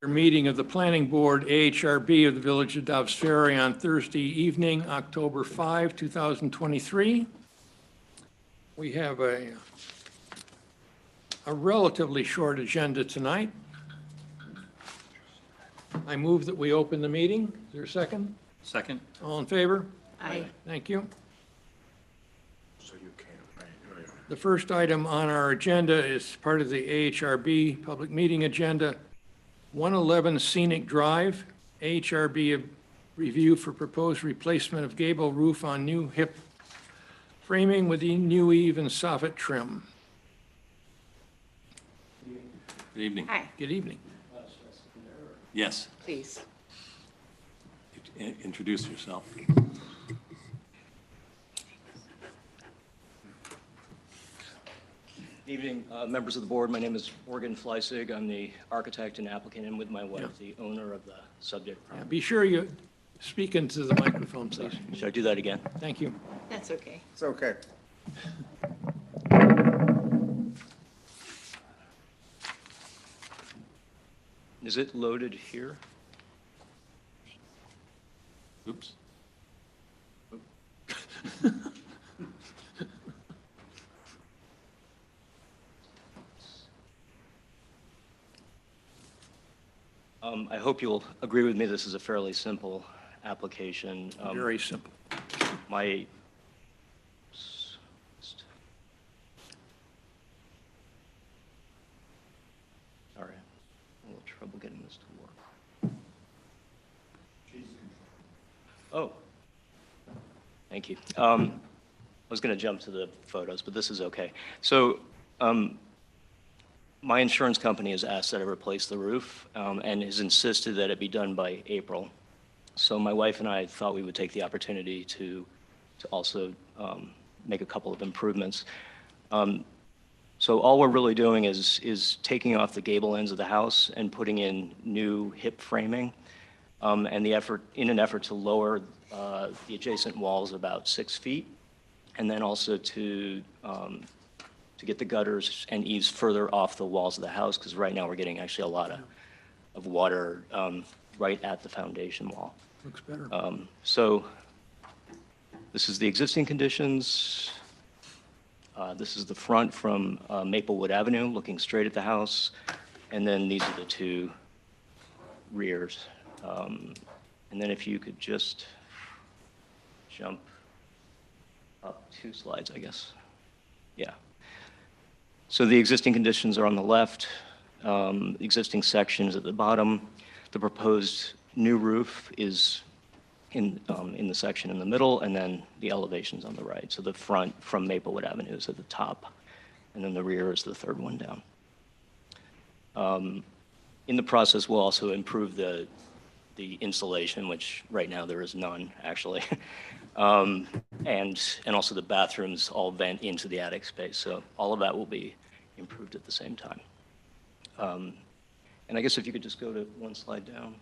Meeting of the Planning Board, AHRB of the Village of Dobbs Ferry on Thursday evening, October 5, 2023. We have a relatively short agenda tonight. I move that we open the meeting. Is there a second? Second. All in favor? Aye. Thank you. So you can't, right? The first item on our agenda is part of the AHRB public meeting agenda. 111 Scenic Drive, AHRB review for proposed replacement of gable roof on new hip framing with the new eave and soffit trim. Good evening. Hi, Good evening. Yes, please. introduce yourself. Good evening, members of the board. My name is Morgan Fleissig. I'm the architect and applicant, and with my wife, the owner of the subject property. Be sure you speak into the microphone, please. Should I do that again? Thank you. That's okay. It's okay. Is it loaded here? Oops. I hope you'll agree with me, this is a fairly simple application. Very simple. My, sorry, a little trouble getting this to work. Oh, thank you. I was going to jump to the photos, but this is okay. So my insurance company has asked that I replace the roof and has insisted that it be done by April. So my wife and I thought we would take the opportunity to also make a couple of improvements. So all we're really doing is taking off the gable ends of the house and putting in new hip framing, and in an effort to lower the adjacent walls about 6 feet, and then also to get the gutters and eaves further off the walls of the house, because right now we're getting actually a lot of water right at the foundation wall. Looks better. So this is the existing conditions. This is the front from Maplewood Avenue, looking straight at the house. And then these are the two rears. And then if you could just jump up 2 slides, I guess. Yeah. So the existing conditions are on the left, existing sections at the bottom. The proposed new roof is in the section in the middle, and then the elevations on the right. So the front from Maplewood Avenue is at the top, and then the rear is the third one down. In the process, we'll also improve the insulation, which right now there is none, actually. And also the bathrooms all vent into the attic space. So all of that will be improved at the same time. And I guess if you could just go to 1 slide down.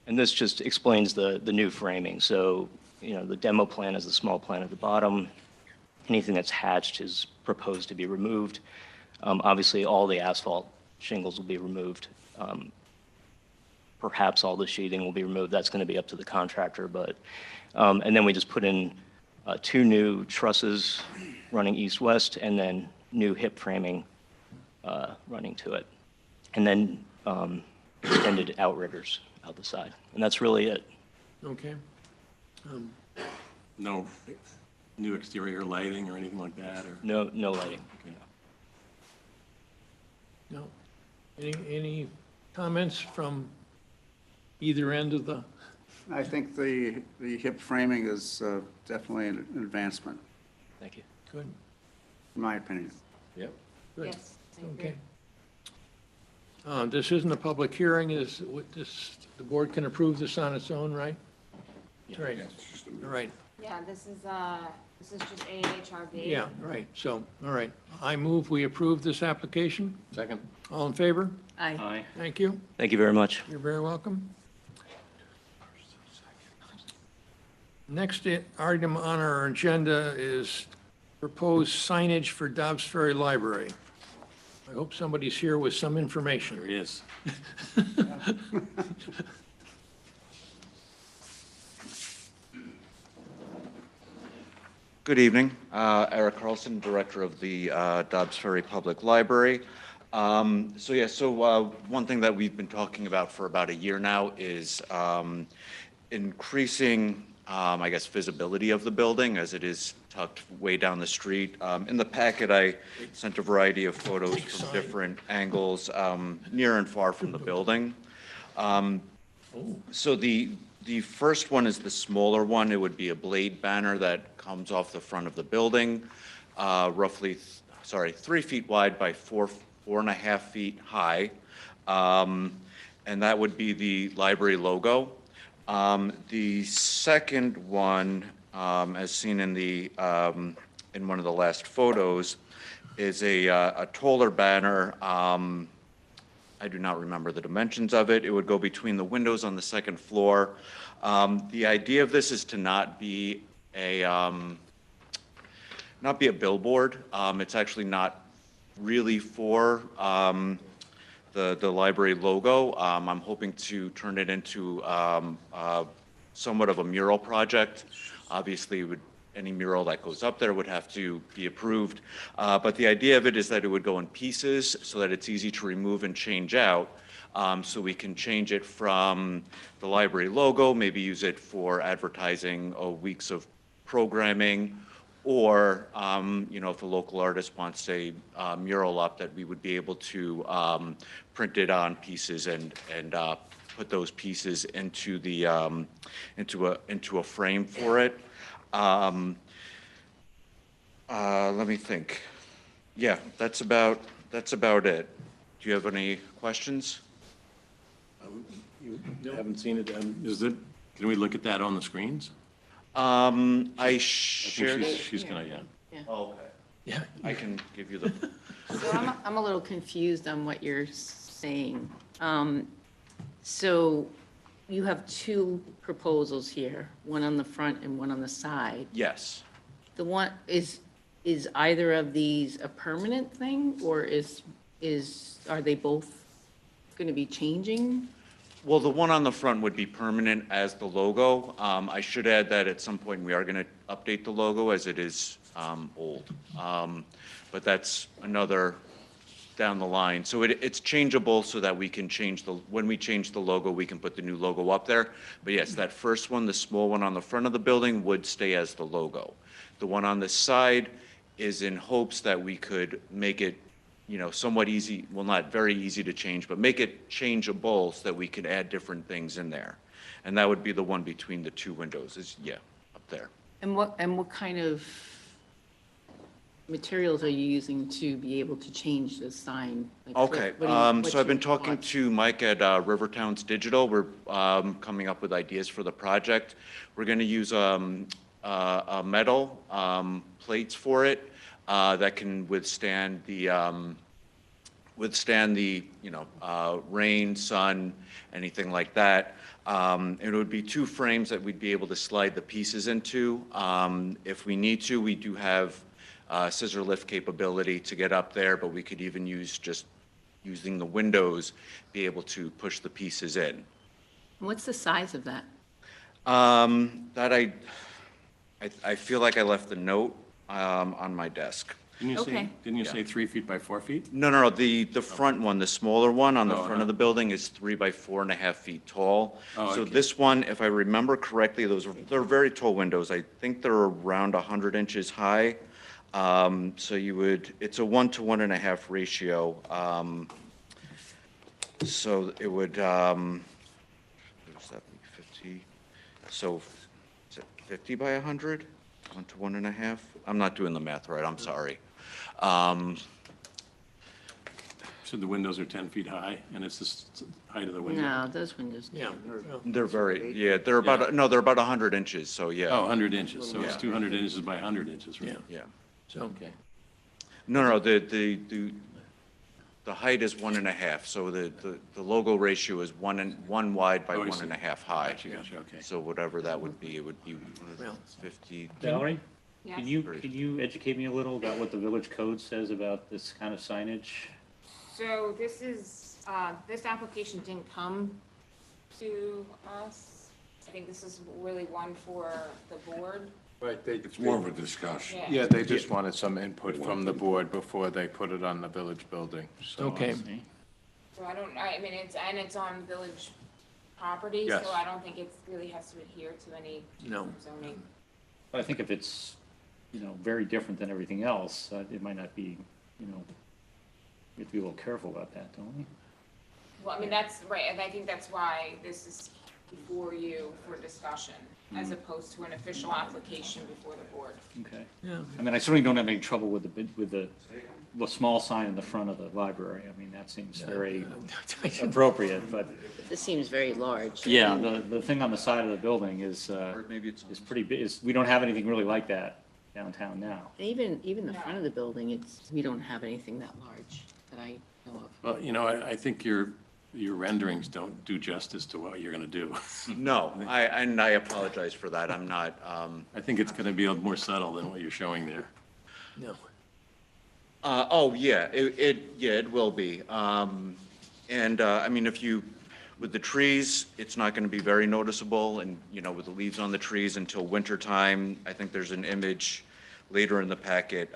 And this just explains the new framing. So, you know, the demo plan is the small plan at the bottom. Anything that's hatched is proposed to be removed. Obviously, all the asphalt shingles will be removed. Perhaps all the sheathing will be removed. That's going to be up to the contractor. But and then we just put in 2 new trusses running east-west, and then new hip framing running to it, and then extended outriggers out the side. And that's really it. Okay. No new exterior lighting or anything like that, or? No lighting. Okay. No. Any comments from either end of the? I think the hip framing is definitely an advancement, Thank you. Good. in my opinion. Yep. Good. Yes, I agree. Okay. This isn't a public hearing. The board can approve this on its own, right? That's right. All right. Yeah, this is just AHRB. Yeah, right. So, all right. I move we approve this application. Second. All in favor? Aye. Aye. Thank you. Thank you very much. You're very welcome. Next item on our agenda is proposed signage for Dobbs Ferry Library. I hope somebody's here with some There information. he is. Good evening. Eric Carlson, Director of the Dobbs Ferry Public Library. One thing that we've been talking about for about a year now is increasing, I guess, visibility of the building as it is tucked way down the street. In the packet, I sent a variety of photos from different angles, near and far from the building. So the first one is the smaller one. It would be a blade banner that comes off the front of the building, roughly, 3 feet wide by 4.5 feet high. And that would be the library logo. The second one, as seen in in one of the last photos, is a taller banner. I do not remember the dimensions of it. It would go between the windows on the second floor. The idea of this is to not be a billboard. It's actually not really for the library logo. I'm hoping to turn it into somewhat of a mural project. Obviously, any mural that goes up there would have to be approved. But the idea of it is that it would go in pieces so that it's easy to remove and change out. So we can change it from the library logo, maybe use it for advertising weeks of programming, or if a local artist wants a mural up, that we would be able to print it on pieces and put those pieces into a frame for it. Let me think. Yeah, that's about it. Do you have any questions? You haven't seen it, can we look at that on the screens? I I shared think it. she's gonna, yeah. Oh, okay. Yeah. I can give you the, So I'm a little confused on what you're saying. So you have two proposals here, one on the front and one on the side. yes. The one, is either of these a permanent thing, or are they both going to be changing? Well, the one on the front would be permanent as the logo. I should add that at some point we are going to update the logo as it is old. But that's another down the line. So it's changeable so that we can when we change the logo, we can put the new logo up there. But yes, that first one, the small one on the front of the building, would stay as the logo. The one on the side is in hopes that we could make it, somewhat easy, well, not very easy to change, but make it changeable so that we could add different things in there. And that would be the one between the two windows, up there. And what kind of materials are you using to be able to change the sign? Like, Okay, what's so I've been your talking thoughts? to Mike at Rivertowns Digital. We're coming up with ideas for the project. We're going to use a metal plates for it that can withstand the rain, sun, anything like that. It would be two frames that we'd be able to slide the pieces into. If we need to, we do have scissor lift capability to get up there, but we could even just using the windows, be able to push the pieces in. What's the size of that? That I feel like I left the note on my desk. Okay. Didn't you say 3 feet by 4 feet? No, the front one, the smaller one on the Oh, front of the building is 3 by 4.5 feet tall. Oh, So okay. this one, if I remember correctly, they're very tall windows. I think they're around 100 inches high. So it's a 1 to 1.5 ratio. So it would, what does that be, 50? So is it 50 by 100? 1 to 1.5? I'm not doing the math right, I'm sorry. So the windows are 10 feet high, and it's the height of the window? No, those windows. Yeah. They're they're about, no, they're about 100 inches, so yeah. Oh, 100 inches, so it's Yeah. 200 inches by 100 inches, right? Yeah. Yeah. So, Okay. No, the height is 1.5, so the logo ratio is one wide by Oh, I see. 1.5 high. Gotcha, okay. So whatever that would be, it would be Well. 50. Valerie, Yes. can you educate me a little about what the village code says about this kind of signage? So this is, this application didn't come to us. I think this is really one for the board. Right, It's more of a discussion. Yeah, they just wanted some input from the board before they put it on the village building, so. Okay. So I mean, it's on village property, Yes. so I don't think it really has to adhere to any No. zoning. But I think if it's, very different than everything else, it might not be, we have to be a little careful about that, don't we? Well, I mean, that's right, and I think that's why this is before you for discussion, as opposed to an official application before the board. Okay. Yeah. I mean, I certainly don't have any trouble with the small sign in the front of the library. I mean, that seems very appropriate, but This seems very large. yeah, the thing on the side of the building is, Or maybe it's. is pretty big. We don't have anything really like that downtown now. And even the front of the building, we don't have anything that large that I know of. Well, you know, I think your renderings don't do justice to what you're gonna do. No, I apologize for that. I'm not, I think it's gonna be more subtle than what you're showing there. No. oh, yeah, it will be. And, I mean, with the trees, it's not going to be very noticeable, and, with the leaves on the trees until winter time. I think there's an image later in the packet,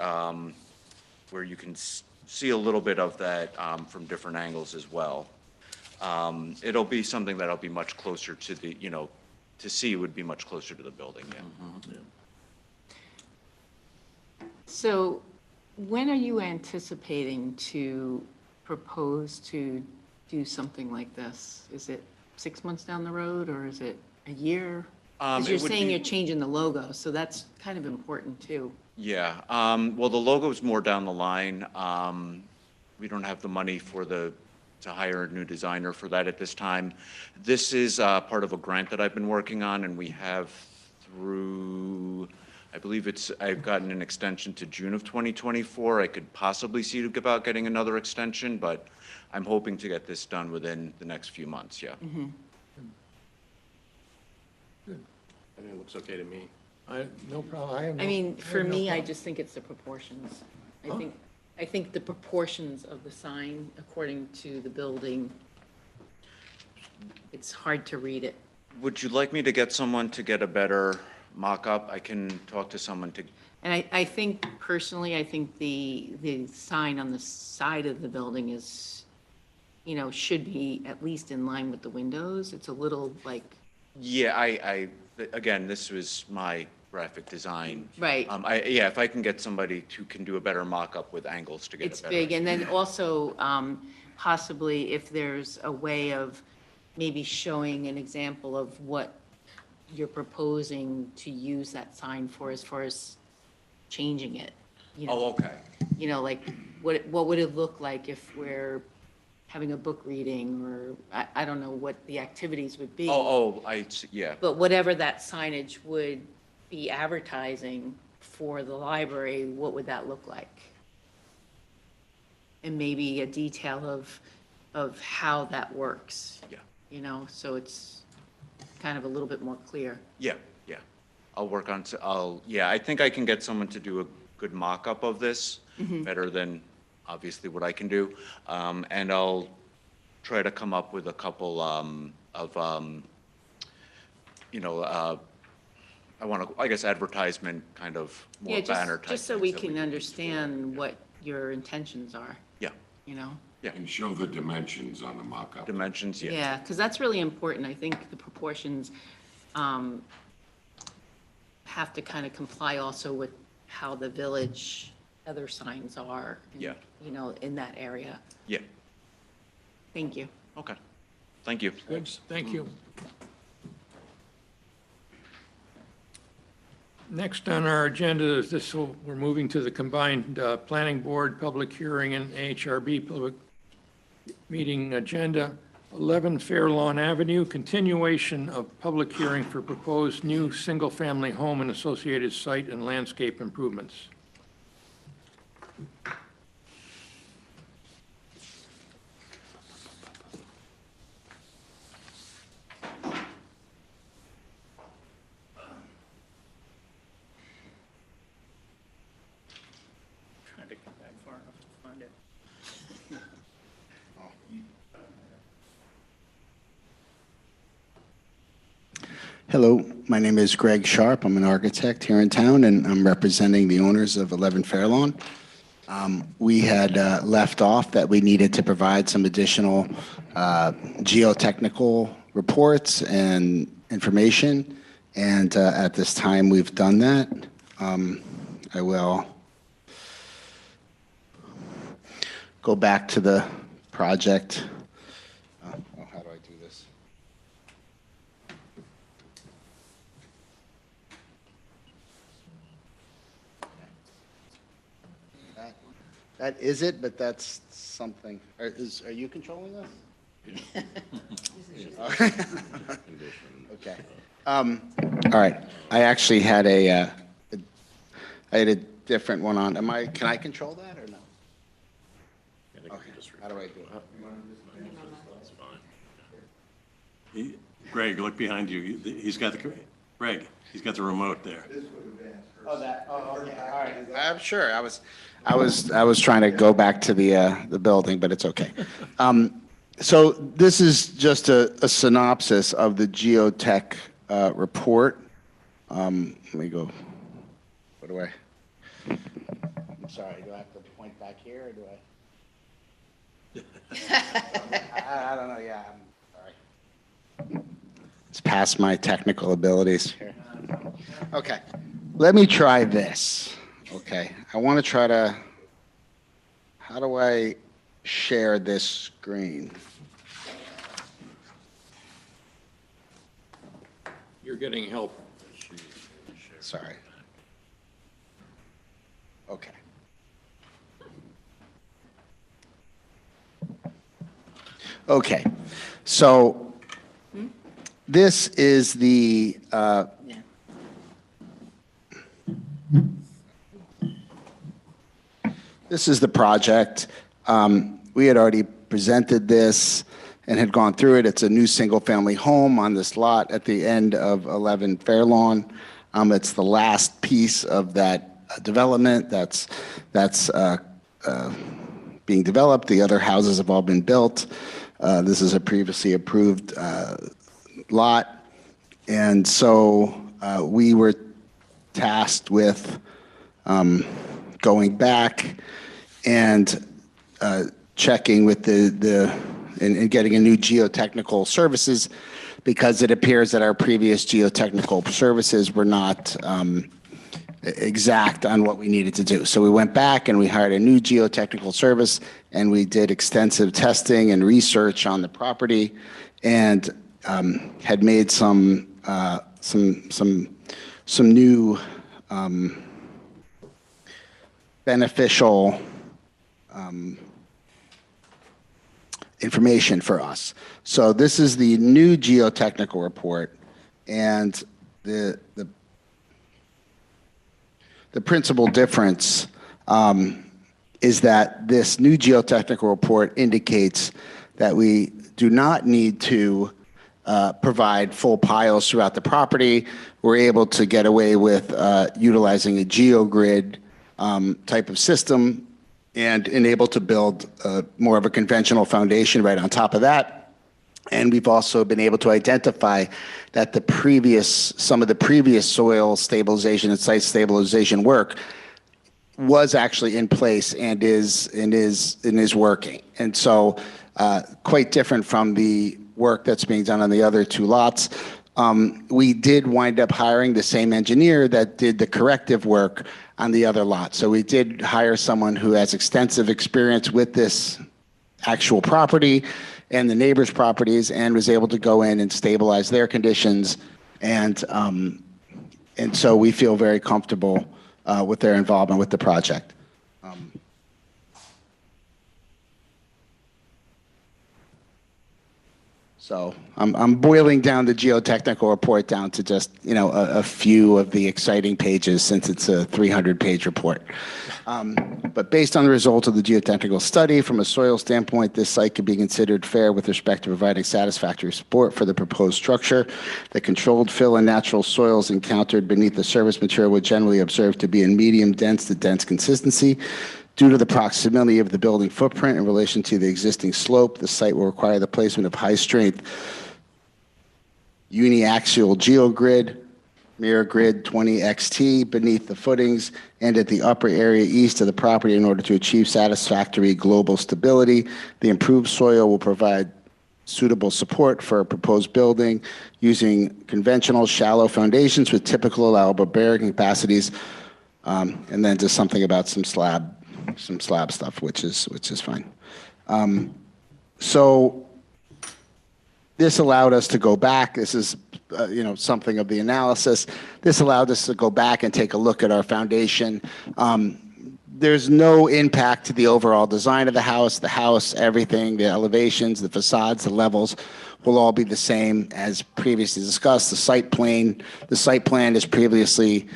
where you can see a little bit of that, from different angles as well. It'll be something that'll be much closer to the, to see would be much closer to the building, yeah. So when are you anticipating to propose to do something like this? Is it 6 months down the road, or is it a year? Because you're It would saying be- you're changing the logo, so that's kind of important too. Yeah, well, the logo's more down the line. We don't have the money to hire a new designer for that at this time. This is part of a grant that I've been working on, and we have through, I believe I've gotten an extension to June of 2024. I could possibly see about getting another extension, but I'm hoping to get this done within the next few months, yeah. I think it looks okay to me. No problem. I have I mean, have for no me, I problem. just think it's the proportions. I think the proportions of the sign, according to the building, it's hard to read it. Would you like me to get someone to get a better mock-up? I can talk to someone to, And I think personally, I think the sign on the side of the building is, should be at least in line with the windows. It's a little like, yeah, again, this was my graphic design. right, Yeah, if I can get somebody who can do a better mock-up with angles to get it's a better. big. And then also possibly if there's a way of maybe showing an example of what you're proposing to use that sign for as far as changing it. Oh, okay. Like what would it look like if we're having a book reading, or I don't know what the activities would be. Yeah. But whatever that signage would be advertising for the library, what would that look like? And maybe a detail of how that works. Yeah. So it's kind of a little bit more clear. Yeah, yeah. I'll work on, yeah, I think I can get someone to do a good mock-up of this, better than obviously what I can do. And I'll try to come up with a couple I want to, I guess, advertisement kind of more Yeah, banner type. just so we things that can do. understand what your intentions are, Yeah, And show the dimensions on the mock-up. dimensions, yeah. Yeah, because that's really important. I think the proportions have to kind of comply also with how the village other signs are. Yeah. In that area. Yeah, Thank you. okay. Thank you. Good, thank you. Next on our agenda is we're moving to the combined planning board, public hearing, and AHRB public meeting agenda. 11 Fair Lawn Avenue, continuation of public hearing for proposed new single-family home and associated site and landscape improvements. Trying to get back far enough to find it. Hello, my name is Greg Sharp. I'm an architect here in town, and I'm representing the owners of 11 Fairlawn. We had left off that we needed to provide some additional geotechnical reports and information, and at this time, we've done that. I will go back to the project. How do I do this? That is it, but that's something. Are you controlling this? Okay. All right. I actually had I had a different one on. Can I control that or no? Okay. How do I do it? Greg, look behind you. He's got the, Greg, he's got the remote there. Oh, that. Oh, okay. All right. I'm sure. I was trying to go back to the building, but it's okay. So this is just a synopsis of the geotech report. Let me go. What do I? I'm sorry. Do I have to point back here, or do I? I don't know. Yeah. I'm sorry. It's past my technical abilities here. Okay. Let me try this. Okay. I want to try to. How do I share this screen? You're getting help. Sorry. Okay. Okay. So this is the this is the project. We had already presented this and had gone through it. It's a new single-family home on this lot at the end of 11 Fairlawn. It's the last piece of that development that's being developed. The other houses have all been built. This is a previously approved lot. And so we were tasked with going back and checking with and getting a new geotechnical services, because it appears that our previous geotechnical services were not exact on what we needed to do. So we went back and we hired a new geotechnical service, and we did extensive testing and research on the property, and had made some new beneficial information for us. So this is the new geotechnical report, and the principal difference is that this new geotechnical report indicates that we do not need to provide full piles throughout the property. We're able to get away with utilizing a geogrid type of system, and able to build more of a conventional foundation right on top of that. And we've also been able to identify that some of the previous soil stabilization and site stabilization work was actually in place and is working. And so quite different from the work that's being done on the other two lots. We did wind up hiring the same engineer that did the corrective work on the other lot. So we did hire someone who has extensive experience with this actual property and the neighbors' properties, and was able to go in and stabilize their conditions. And so we feel very comfortable with their involvement with the project. So I'm boiling down the geotechnical report down to just, a few of the exciting pages, since it's a 300-page report. But based on the results of the geotechnical study, from a soil standpoint, this site could be considered fair with respect to providing satisfactory support for the proposed structure. The controlled fill and natural soils encountered beneath the surface material were generally observed to be in medium dense to dense consistency. Due to the proximity of the building footprint in relation to the existing slope, the site will require the placement of high-strength uniaxial geogrid, mirror grid 20XT beneath the footings and at the upper area east of the property in order to achieve satisfactory global stability. The improved soil will provide suitable support for a proposed building using conventional shallow foundations with typical allowable bearing capacities, and then just something about some slab stuff, which is fine. So this allowed us to go back. This is, something of the analysis. This allowed us to go back and take a look at our foundation. There's no impact to the overall design of the house, everything, the elevations, the facades, the levels will all be the same as previously discussed. The site plan is previously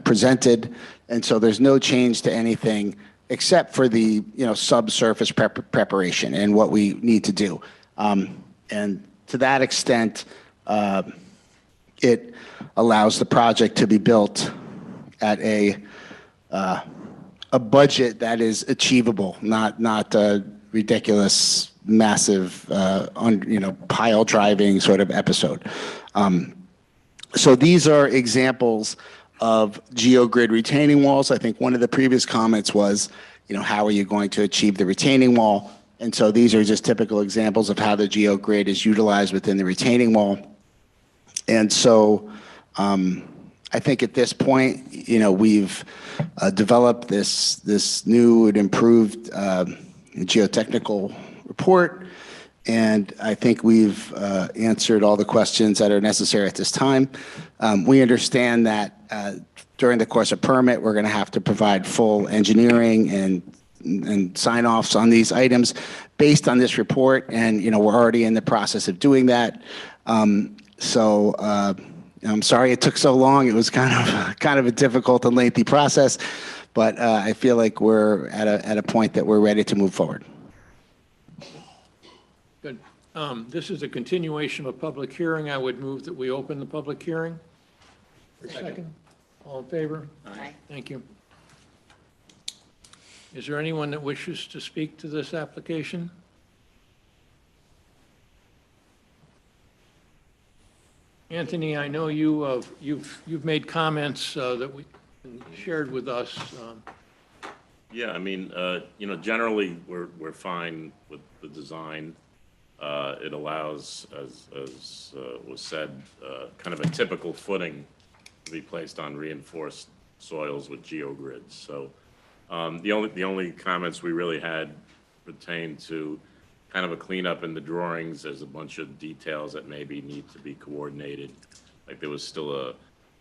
presented, and so there's no change to anything except for the subsurface preparation and what we need to do. And to that extent, it allows the project to be built at a budget that is achievable, not a ridiculous, massive, pile driving sort of episode. So these are examples of geogrid retaining walls. I think one of the previous comments was, how are you going to achieve the retaining wall? And so these are just typical examples of how the geogrid is utilized within the retaining wall. And so I think at this point, we've developed this new and improved geotechnical report, and I think we've answered all the questions that are necessary at this time. We understand that during the course of permit, we're going to have to provide full engineering and sign-offs on these items based on this report, and we're already in the process of doing that. So I'm sorry it took so long. It was kind of a difficult and lengthy process, but I feel like we're at a point that we're ready to move forward. Good. This is a continuation of a public hearing. I would move that we open the public hearing. Second. All in favor? Aye. Thank you. Is there anyone that wishes to speak to this application? Anthony, I know you've made comments that we shared with us. Yeah, I mean, generally, we're fine with the design. It allows, as was said, kind of a typical footing to be placed on reinforced soils with geogrids. So the only comments we really had pertain to kind of a cleanup in the drawings. There's a bunch of details that maybe need to be coordinated. Like there was still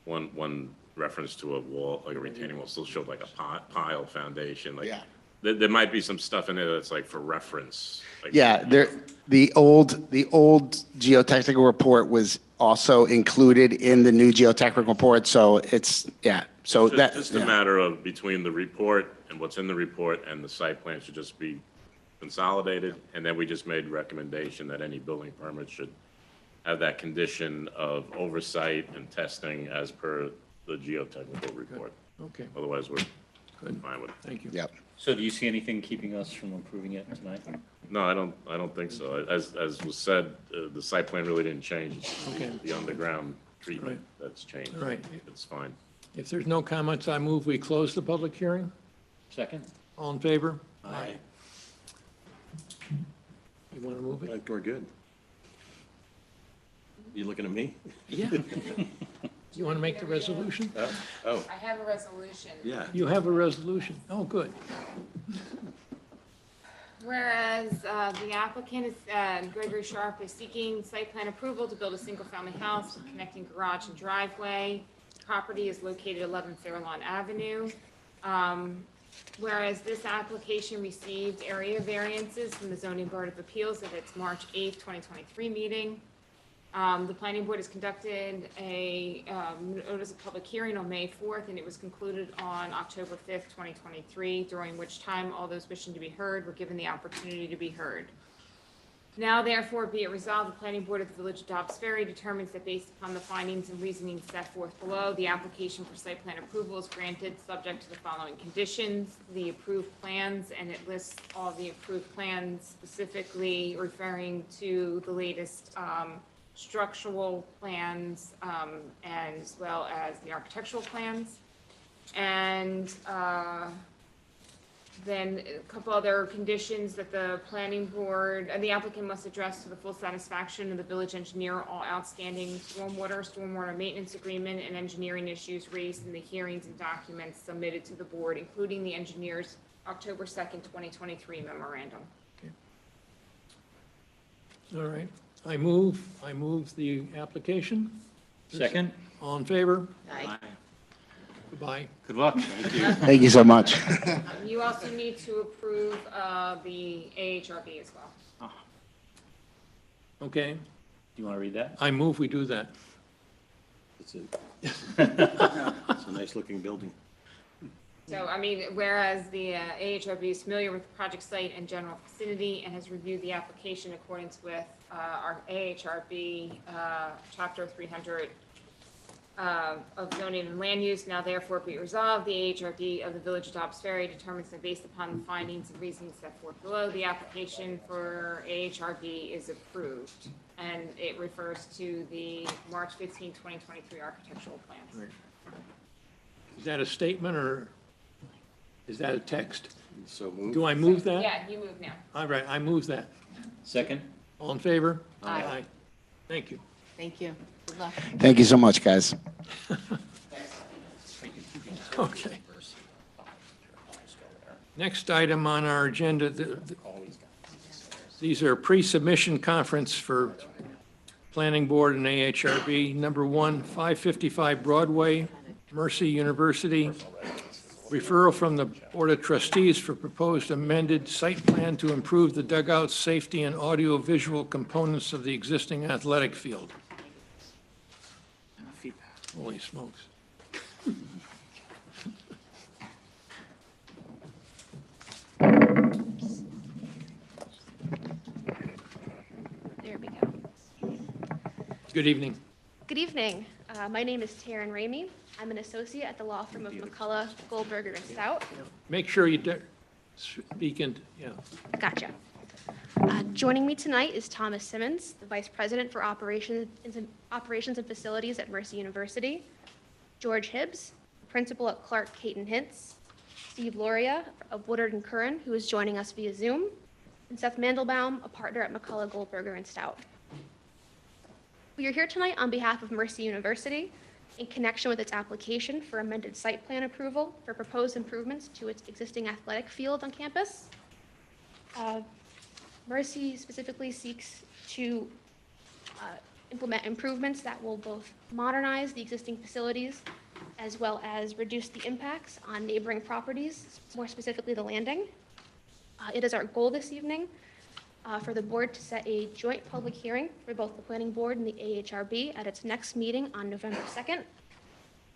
one reference to a wall, like a retaining wall, still showed like a pile foundation. Like Yeah. there might be some stuff in there that's like for reference. Like, Yeah, the old geotechnical report was also included in the new geotechnical report, so it's, yeah. So It's just a matter of between the report and what's in the report and the site plan should just be consolidated. And then we just made recommendation that any building permit should have that condition of oversight and testing as per the geotechnical report. Okay, Otherwise, we're fine with it. thank you. Yep. So do you see anything keeping us from approving it tonight? No, I don't think so. As was said, the site plan really didn't change. It's Okay. the underground treatment that's changed. All right. It's fine. If there's no comments, I move we close the public hearing. Second? All in favor? Aye. You want to move it? We're good. You looking at me? Yeah. You want to make the resolution? Oh, I have a resolution. yeah. You have a resolution. Oh, good. Whereas the applicant is, Gregory Sharp is seeking site plan approval to build a single-family house with connecting garage and driveway. Property is located 11 Fairlawn Avenue. Whereas this application received area variances from the Zoning Board of Appeals at its March 8th, 2023 meeting. The planning board has conducted a notice of public hearing on May 4th, and it was concluded on October 5th, 2023, during which time all those wishing to be heard were given the opportunity to be heard. Now therefore be it resolved, the planning board of the village of Dobbs Ferry determines that based upon the findings and reasoning set forth below, the application for site plan approval is granted subject to the following conditions. The approved plans, and it lists all the approved plans specifically referring to the latest structural plans as well as the architectural plans. And then a couple other conditions that the planning board, the applicant must address to the full satisfaction of the village engineer all outstanding stormwater maintenance agreement, and engineering issues raised in the hearings and documents submitted to the board, including the engineer's October 2nd, 2023 memorandum. All right. I move the application. Second? All in favor? Aye. Goodbye. Good luck. Thank you. Thank you so much. You also need to approve the AHRB as well. Okay. Do you want to read that? I move we do that. It's a nice-looking building. So, I mean, whereas the AHRB is familiar with the project site and general vicinity and has reviewed the application in accordance with our AHRB Chapter 300 of zoning and land use, now therefore be resolved, the AHRB of the Village of Dobbs Ferry determines that based upon the findings and reasons set forth below, the application for AHRB is approved. And it refers to the March 15, 2023 architectural plans. Right. Is that a statement or is that a text? So moved. Do I move that? Yeah, you move now. All right, I move that. Second? All in favor? Aye. Thank you. Thank you. Good luck. Thank you so much, guys. Okay. Next item on our agenda, these are pre-submission conference for Planning Board and AHRB. Number one, 555 Broadway, Mercy University. Referral from the Board of Trustees for proposed amended site plan to improve the dugout safety and audio-visual components of the existing athletic field. Holy smokes. There we go. Good evening. Good evening. My name is Taryn Ramey. I'm an associate at the law firm of McCullough, Goldberger, and Stout. Make sure you speak into, yeah. Gotcha. Joining me tonight is Thomas Simmons, the Vice President for Operations and Facilities at Mercy University, George Hibbs, Principal at Clark Caton Hintz, Steve Loria of Woodard and Curran, who is joining us via Zoom, and Seth Mandelbaum, a partner at McCullough, Goldberger, and Stout. We are here tonight on behalf of Mercy University in connection with its application for amended site plan approval for proposed improvements to its existing athletic field on campus. Mercy specifically seeks to implement improvements that will both modernize the existing facilities as well as reduce the impacts on neighboring properties, more specifically the landing. It is our goal this evening for the board to set a joint public hearing for both the Planning Board and the AHRB at its next meeting on November 2nd.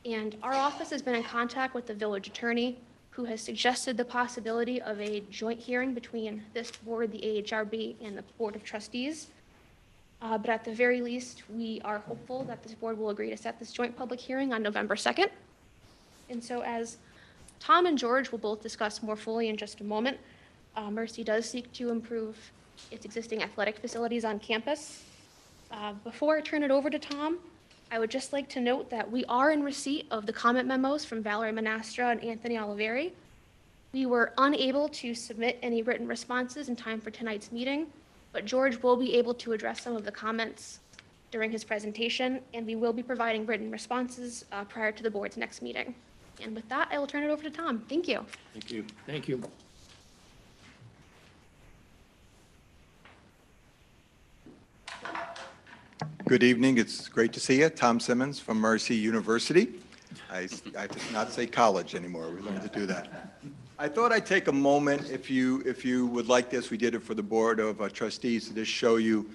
And our office has been in contact with the village attorney, who has suggested the possibility of a joint hearing between this board, the AHRB, and the Board of Trustees. But at the very least, we are hopeful that this board will agree to set this joint public hearing on November 2nd. And so as Tom and George will both discuss more fully in just a moment, Mercy does seek to improve its existing athletic facilities on campus. Before I turn it over to Tom, I would just like to note that we are in receipt of the comment memos from Valerie Monastra and Anthony Oliveri. We were unable to submit any written responses in time for tonight's meeting, but George will be able to address some of the comments during his presentation, and we will be providing written responses prior to the board's next meeting. And with that, I will turn it over to Tom. Thank you. Thank you. Thank you. Good evening. It's great to see you. Tom Simmons from Mercy University. I did not say college anymore. We learned to do that. I thought I'd take a moment, if you would like this, we did it for the Board of Trustees, to just show you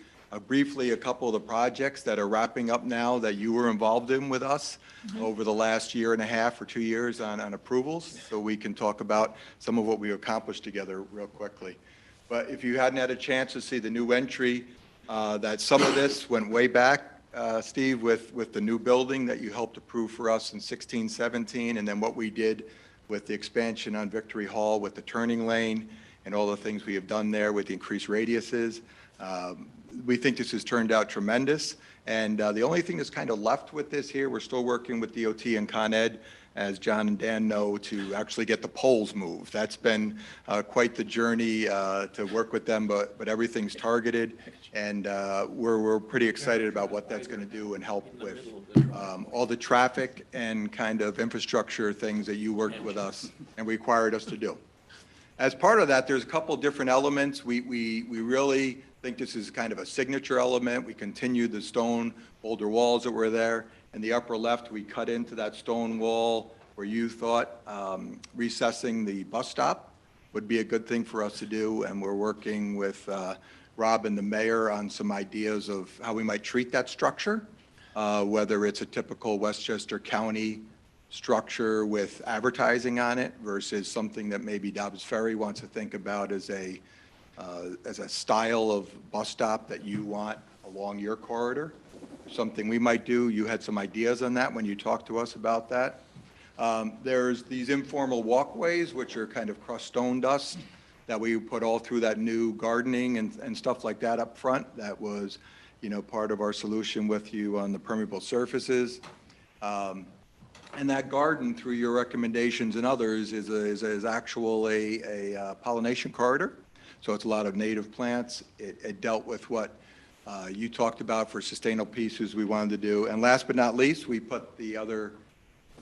briefly a couple of the projects that are wrapping up now that you were involved in with us over the last year and a half or 2 years on approvals, so we can talk about some of what we accomplished together real quickly. But if you hadn't had a chance to see the new entry, that some of this went way back, Steve, with the new building that you helped approve for us in 16, 17, and then what we did with the expansion on Victory Hall with the turning lane and all the things we have done there with the increased radiuses. We think this has turned out tremendous. And the only thing that's kind of left with this here, we're still working with DOT and Con Ed, as John and Dan know, to actually get the poles moved. That's been quite the journey to work with them, but everything's targeted. And we're pretty excited about what that's going to do and help with all the traffic and kind of infrastructure things that you worked with us and required us to do. As part of that, there's a couple different elements. We really think this is kind of a signature element. We continued the stone boulder walls that were there. In the upper left, we cut into that stone wall where you thought recessing the bus stop would be a good thing for us to do. And we're working with Rob and the mayor on some ideas of how we might treat that structure, whether it's a typical Westchester County structure with advertising on it versus something that maybe Dobbs Ferry wants to think about as a style of bus stop that you want along your corridor. Something we might do. You had some ideas on that when you talked to us about that. There's these informal walkways, which are kind of crushed stone dust that we put all through that new gardening and stuff like that up front. That was, part of our solution with you on the permeable surfaces. And that garden, through your recommendations and others, is actually a pollination corridor. So it's a lot of native plants. It dealt with what you talked about for sustainable pieces we wanted to do. And last but not least, we put the other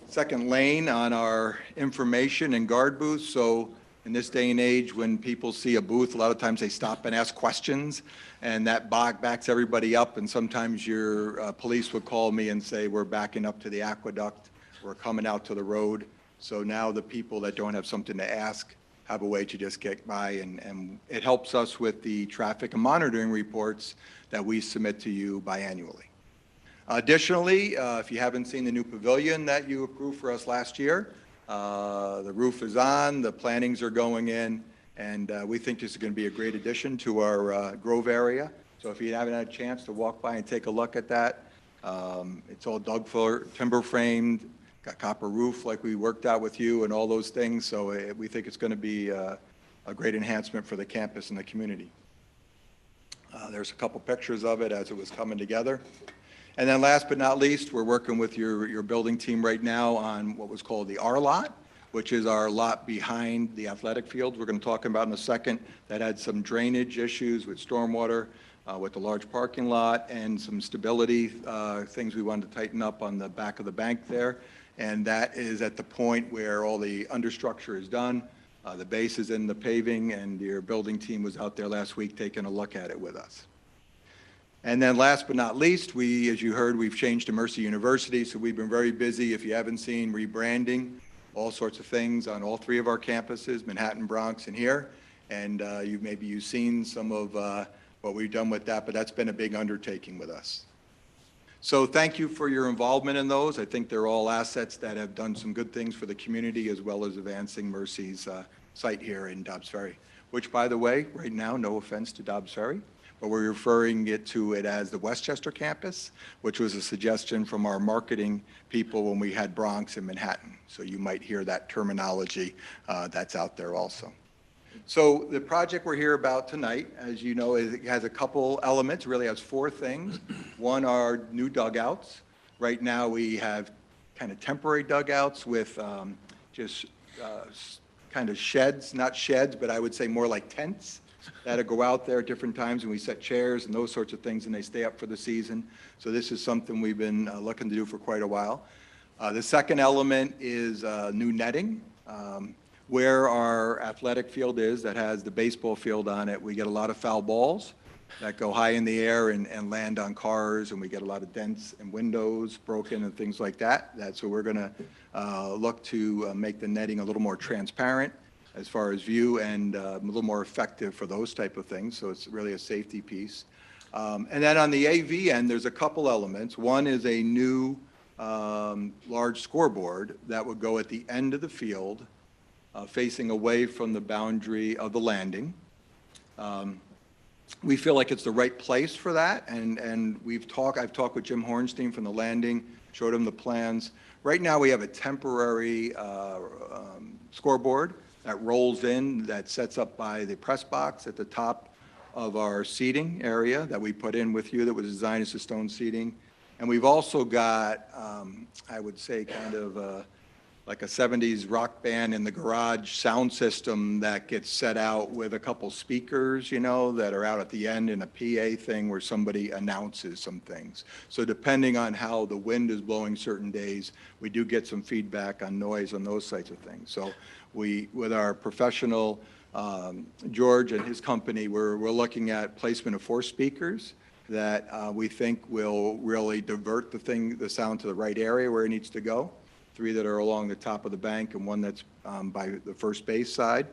second lane on our information and guard booths. So in this day and age, when people see a booth, a lot of times they stop and ask questions, and that backs everybody up. And sometimes your police would call me and say, we're backing up to the aqueduct, we're coming out to the road. So now the people that don't have something to ask have a way to just get by, and it helps us with the traffic and monitoring reports that we submit to you biannually. Additionally, if you haven't seen the new pavilion that you approved for us last year, the roof is on, the plantings are going in, and we think this is going to be a great addition to our Grove area. So if you haven't had a chance to walk by and take a look at that, it's all dug for, timber framed, got copper roof like we worked out with you and all those things. So we think it's going to be a great enhancement for the campus and the community. There's a couple pictures of it as it was coming together. And then last but not least, we're working with your building team right now on what was called the R lot, which is our lot behind the athletic field. We're going to talk about in a second. That had some drainage issues with stormwater, with the large parking lot, and some stability things we wanted to tighten up on the back of the bank there. And that is at the point where all the understructure is done. The base is in the paving, and your building team was out there last week taking a look at it with us. And then last but not least, as you heard, we've changed to Mercy University, so we've been very busy. If you haven't seen, rebranding, all sorts of things on all three of our campuses, Manhattan, Bronx, and here. And you've seen some of what we've done with that, but that's been a big undertaking with us. So thank you for your involvement in those. I think they're all assets that have done some good things for the community, as well as advancing Mercy's site here in Dobbs Ferry, which, by the way, right now, no offense to Dobbs Ferry, but we're referring to it as the Westchester campus, which was a suggestion from our marketing people when we had Bronx and Manhattan. So you might hear that terminology that's out there also. So the project we're here about tonight, as you know, it has a couple elements, really has four things. One are new dugouts. Right now we have kind of temporary dugouts with just kind of sheds, not sheds, but I would say more like tents that'll go out there at different times, and we set chairs and those sorts of things, and they stay up for the season. So this is something we've been looking to do for quite a while. The second element is new netting. Where our athletic field is, that has the baseball field on it, we get a lot of foul balls that go high in the air and land on cars, and we get a lot of dents and windows broken and things like that. So we're going to look to make the netting a little more transparent as far as view, and a little more effective for those type of things. So it's really a safety piece. And then on the AV end, there's a couple elements. One is a new large scoreboard that would go at the end of the field, facing away from the boundary of the landing. We feel like it's the right place for that, and I've talked with Jim Hornstein from the landing, showed him the plans. Right now, we have a temporary scoreboard that rolls in, that sets up by the press box at the top of our seating area that we put in with you, that was designed as a stone seating. And we've also got, I would say, kind of like a 70s rock band in the garage sound system that gets set out with a couple speakers, you know, that are out at the end in a PA thing where somebody announces some things. So depending on how the wind is blowing certain days, we do get some feedback on noise on those types of things. So with our professional, George and his company, we're looking at placement of 4 speakers that we think will really divert the sound to the right area where it needs to go. 3 that are along the top of the bank and 1 that's by the first base side.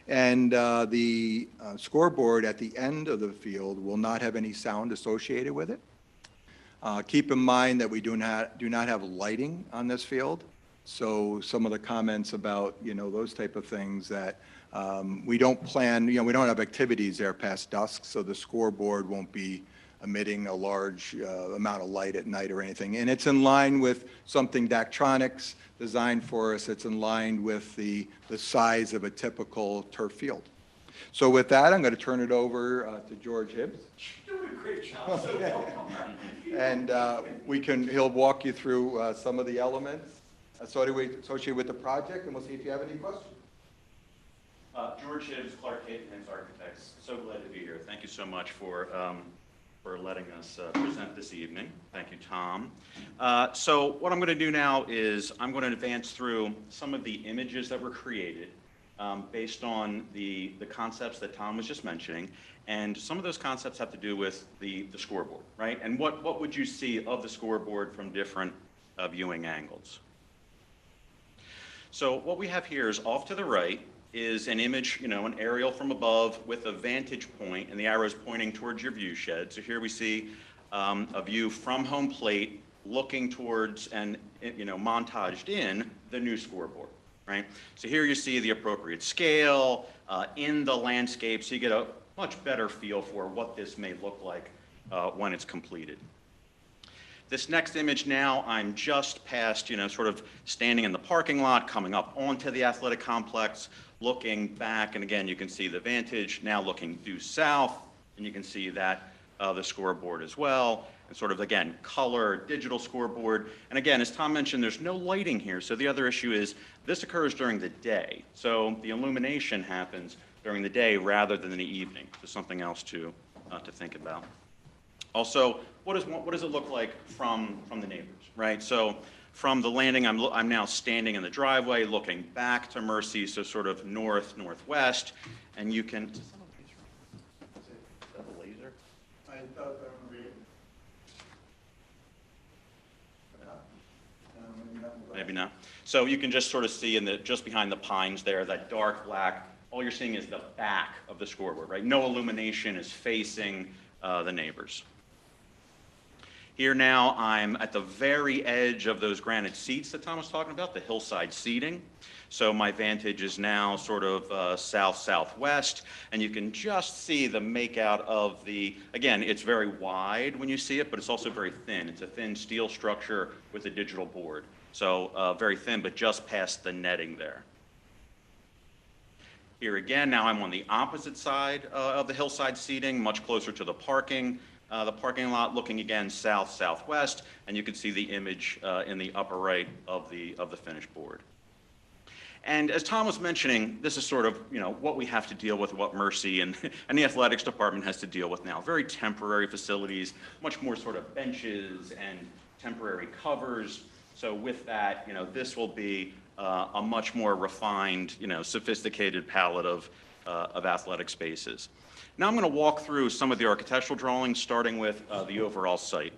And the scoreboard at the end of the field will not have any sound associated with it. Keep in mind that we do not have lighting on this field. So some of the comments about, you know, those type of things that we don't plan, you know, we don't have activities there past dusk, so the scoreboard won't be emitting a large amount of light at night or anything. And it's in line with something Daktronics designed for us. It's in line with the size of a typical turf field. So with that, I'm going to turn it over to George Hibbs. You're doing a great job. And he'll walk you through some of the elements associated with the project, and we'll see if you have any questions. George Hibbs, Clark Caitlin's Architects. So glad to be here. Thank you so much for letting us present this evening. Thank you, Tom. So what I'm going to do now is I'm going to advance through some of the images that were created based on the concepts that Tom was just mentioning. And some of those concepts have to do with the scoreboard, right? And what would you see of the scoreboard from different viewing angles? So what we have here is off to the right is an image, you know, an aerial from above with a vantage point, and the arrow is pointing towards your view shed. So here we see a view from home plate looking towards and, you know, montaged in the new scoreboard, right? So here you see the appropriate scale in the landscape, so you get a much better feel for what this may look like when it's completed. This next image now, I'm just past, you know, sort of standing in the parking lot, coming up onto the athletic complex, looking back, and again, you can see the vantage, now looking due south, and you can see that the scoreboard as well, and sort of, again, color, digital scoreboard. And again, as Tom mentioned, there's no lighting here, so the other issue is this occurs during the day. So the illumination happens during the day rather than in the evening, so something else to think about. Also, what does it look like from the neighbors, right? So from the landing, I'm now standing in the driveway, looking back to Mercy, so sort of northwest, and you can. Is that a laser? I thought that would be. Maybe not. So you can just sort of see just behind the pines there, that dark black. All you're seeing is the back of the scoreboard, right? No illumination is facing the neighbors. Here now, I'm at the very edge of those granite seats that Tom was talking about, the hillside seating. So my vantage is now sort of south-southwest, and you can just see the makeout of again, it's very wide when you see it, but it's also very thin. It's a thin steel structure with a digital board. So very thin, but just past the netting there. Here again, now I'm on the opposite side of the hillside seating, much closer to the parking lot, looking again south-southwest, and you can see the image in the upper right of the finished board. And as Tom was mentioning, this is sort of, you know, what we have to deal with, what Mercy and the athletics department has to deal with now. Very temporary facilities, much more sort of benches and temporary covers. So with that, you know, this will be a much more refined, you know, sophisticated palette of athletic spaces. Now I'm going to walk through some of the architectural drawings, starting with the overall site.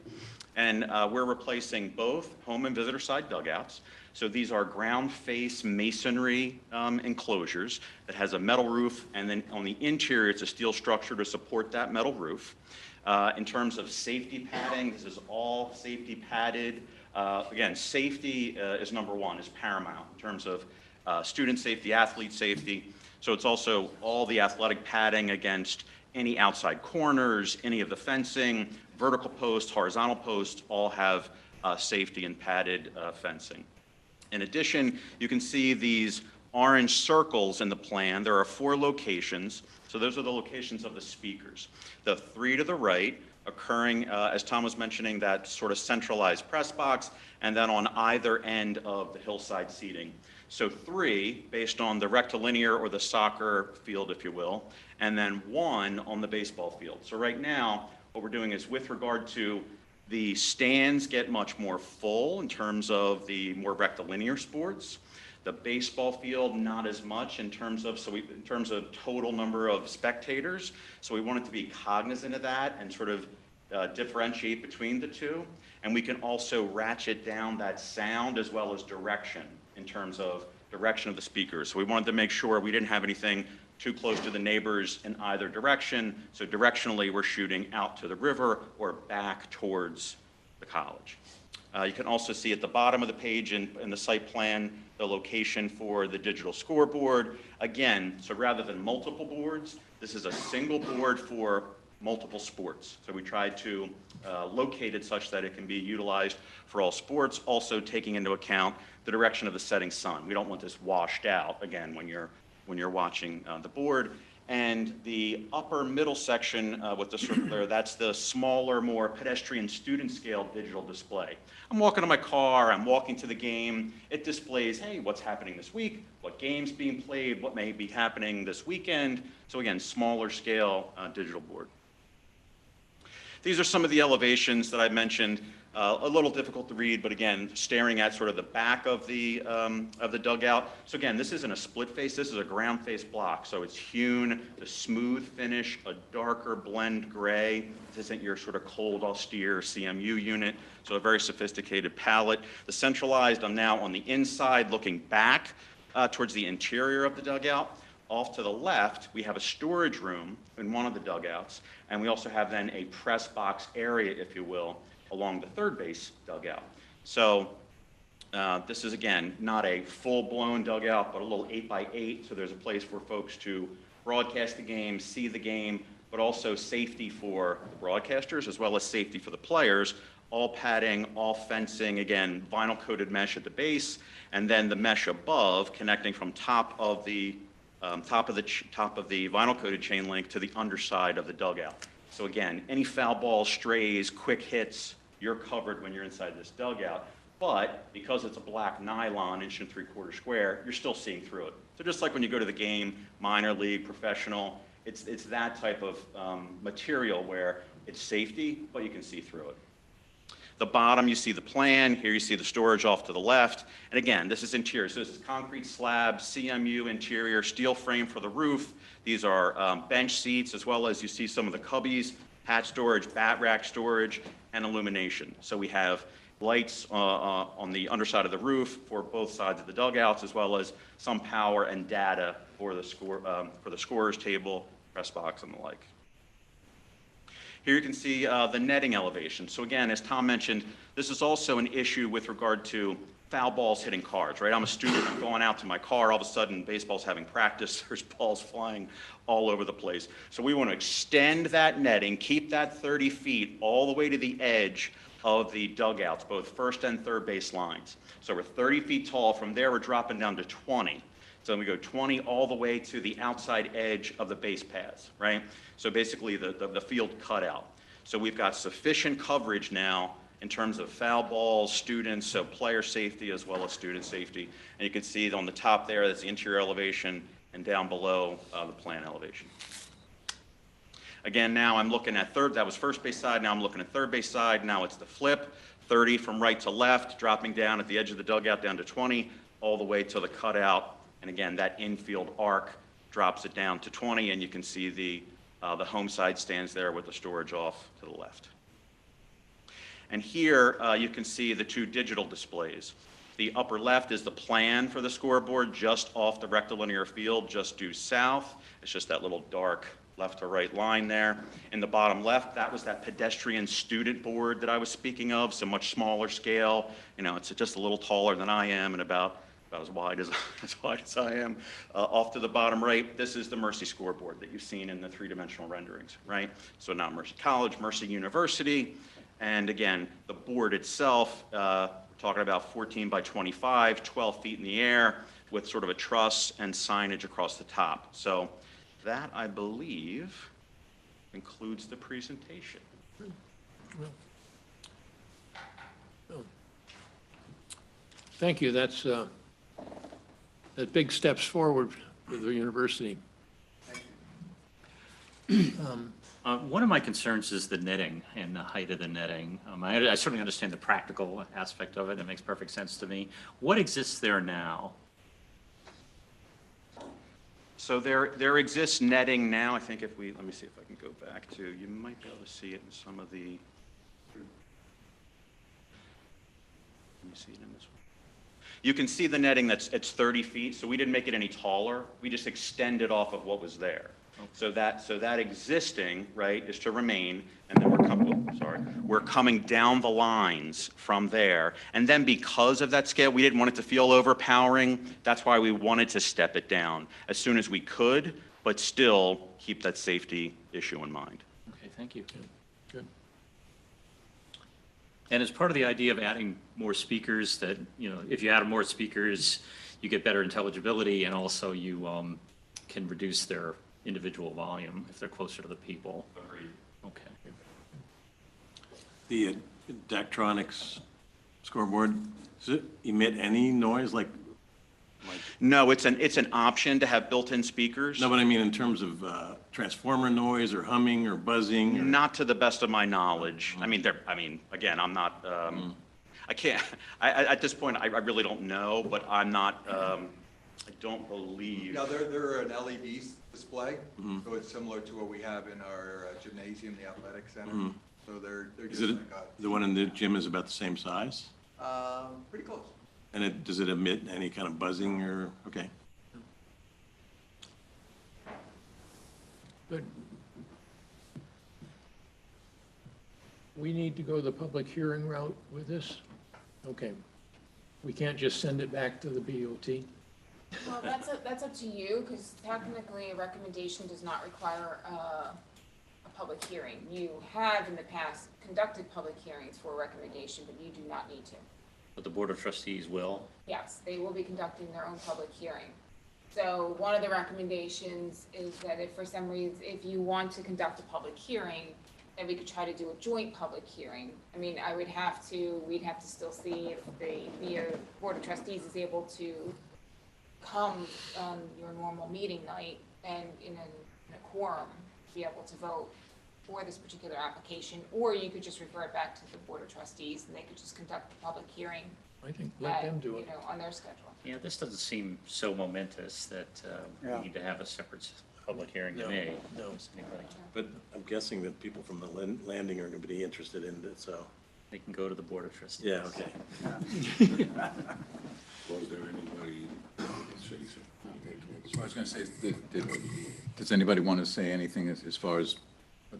And we're replacing both home and visitor side dugouts. So these are ground face masonry enclosures that has a metal roof, and then on the interior it's a steel structure to support that metal roof. In terms of safety padding, this is all safety padded. Again, safety is number one, is paramount in terms of student safety, athlete safety. So it's also all the athletic padding against any outside corners, any of the fencing, vertical posts, horizontal posts, all have safety and padded fencing. In addition, you can see these orange circles in the plan. There are 4 locations. So those are the locations of the speakers. The 3 to the right occurring, as Tom was mentioning, that sort of centralized press box, and then on either end of the hillside seating. So 3 based on the rectilinear or the soccer field, if you will, and then 1 on the baseball field. So right now, what we're doing is with regard to the stands get much more full in terms of the more rectilinear sports. The baseball field, not as much in terms of, in terms of total number of spectators. So we wanted to be cognizant of that and sort of differentiate between the two. And we can also ratchet down that sound as well as direction in terms of direction of the speakers. So we wanted to make sure we didn't have anything too close to the neighbors in either direction. So directionally, we're shooting out to the river or back towards the college. You can also see at the bottom of the page in the site plan, the location for the digital scoreboard. Again, so rather than multiple boards, this is a single board for multiple sports. So we tried to locate it such that it can be utilized for all sports, also taking into account the direction of the setting sun. We don't want this washed out, again, when you're watching the board. And the upper middle section with the circle there, that's the smaller, more pedestrian student scale digital display. I'm walking to my car, I'm walking to the game. It displays, hey, what's happening this week, what game's being played, what may be happening this weekend. So again, smaller scale digital board. These are some of the elevations that I mentioned. A little difficult to read, but again, staring at sort of the back of the dugout. So again, this isn't a split face, this is a ground face block. So it's hewn, the smooth finish, a darker blend gray. This isn't your sort of cold, austere CMU unit. So a very sophisticated palette. The centralized, I'm now on the inside looking back towards the interior of the dugout. Off to the left, we have a storage room in one of the dugouts, and we also have then a press box area, if you will, along the third base dugout. So this is, again, not a full-blown dugout, but a little 8x8, so there's a place for folks to broadcast the game, see the game, but also safety for the broadcasters as well as safety for the players. All padding, all fencing, again, vinyl-coated mesh at the base, and then the mesh above connecting from top of the vinyl-coated chain link to the underside of the dugout. So again, any foul balls, strays, quick hits, you're covered when you're inside this dugout. But because it's a black nylon 1 3/4 square, you're still seeing through it. So just like when you go to the game, minor league, professional, it's that type of material where it's safety, but you can see through it. The bottom, you see the plan. Here you see the storage off to the left. And again, this is interior. So this is concrete slab, CMU interior, steel frame for the roof. These are bench seats, as well as you see some of the cubbies, hat storage, bat rack storage, and illumination. So we have lights on the underside of the roof for both sides of the dugouts, as well as some power and data for the scorer's table, press box, and the like. Here you can see the netting elevation. So again, as Tom mentioned, this is also an issue with regard to foul balls hitting cars, right? I'm a student, I'm going out to my car, all of a sudden baseball's having practice, there's balls flying all over the place. So we want to extend that netting, keep that 30 feet all the way to the edge of the dugouts, both first and third base lines. So we're 30 feet tall. From there, we're dropping down to 20. So we go 20 all the way to the outside edge of the base paths, right? So basically the field cutout. So we've got sufficient coverage now in terms of foul balls, students, so player safety as well as student safety. And you can see on the top there, that's the interior elevation, and down below, the plan elevation. Again, now I'm looking at that was first base side, now I'm looking at third base side, now it's the flip, 30 from right to left, dropping down at the edge of the dugout down to 20, all the way to the cutout. And again, that infield arc drops it down to 20, and you can see the home side stands there with the storage off to the left. And here you can see the two digital displays. The upper left is the plan for the scoreboard just off the rectilinear field, just due south. It's just that little dark left to right line there. In the bottom left, that was that pedestrian student board that I was speaking of, so much smaller scale. You know, it's just a little taller than I am and about about as wide as, as wide as I am. Off to the bottom right, this is the Mercy scoreboard that you've seen in the three-dimensional renderings, right? So not Mercy College, Mercy University. And again, the board itself, we're talking about 14 by 25, 12 feet in the air with sort of a truss and signage across the top. So that, I believe, concludes the presentation. Thank you. That's big steps forward for the university. One of my concerns is the netting and the height of the netting. I certainly understand the practical aspect of it. It makes perfect sense to me. What exists there now? So there exists netting now. I think if we, let me see if I can go back to, you might be able to see it in some of the, let me see it in this one. You can see the netting it's 30 feet, so we didn't make it any taller. We just extended off of what was there. So that existing, right, is to remain, and then we're coming down the lines from there. And then because of that scale, we didn't want it to feel overpowering. That's why we wanted to step it down as soon as we could, but still keep that safety issue in mind. Okay, thank you. Good. And as part of the idea of adding more speakers, that, if you add more speakers, you get better intelligibility, and also you can reduce their individual volume if they're closer to the people. Agreed. Okay. The Daktronics scoreboard, does it emit any noise like? No, it's an option to have built-in speakers. No, but I mean in terms of transformer noise or humming or buzzing? Or... Not to the best of my knowledge. I mean, again, I'm not, I can't, at this point, I really don't know, but I'm not, I don't believe. No, they're an LED display, so it's similar to what we have in our gymnasium, the athletic center. So they're just Is it, like the one in the gym is about the same size? pretty close. And does it emit any kind of buzzing or, okay. Good. We need to go the public hearing route with this? Okay. We can't just send it back to the BOT? Well, that's up to you, because technically a recommendation does not require a public hearing. You have in the past conducted public hearings for a recommendation, but you do not need to. But the Board of Trustees will? Yes, they will be conducting their own public hearing. So one of the recommendations is that if for some reason, if you want to conduct a public hearing, then we could try to do a joint public hearing. I mean, we'd have to still see if the Board of Trustees is able to come on your normal meeting night and in a quorum, be able to vote for this particular application, or you could just refer it back to the Board of Trustees and they could just conduct the public hearing. I think let them do it. On their schedule. Yeah, this doesn't seem so momentous that we need to have a separate public hearing to me. No. But I'm guessing that people from the landing are going to be interested in it, so. They can go to the Board of Trustees. Yeah, okay. Was there anybody? So I was going to say, does anybody want to say anything as far as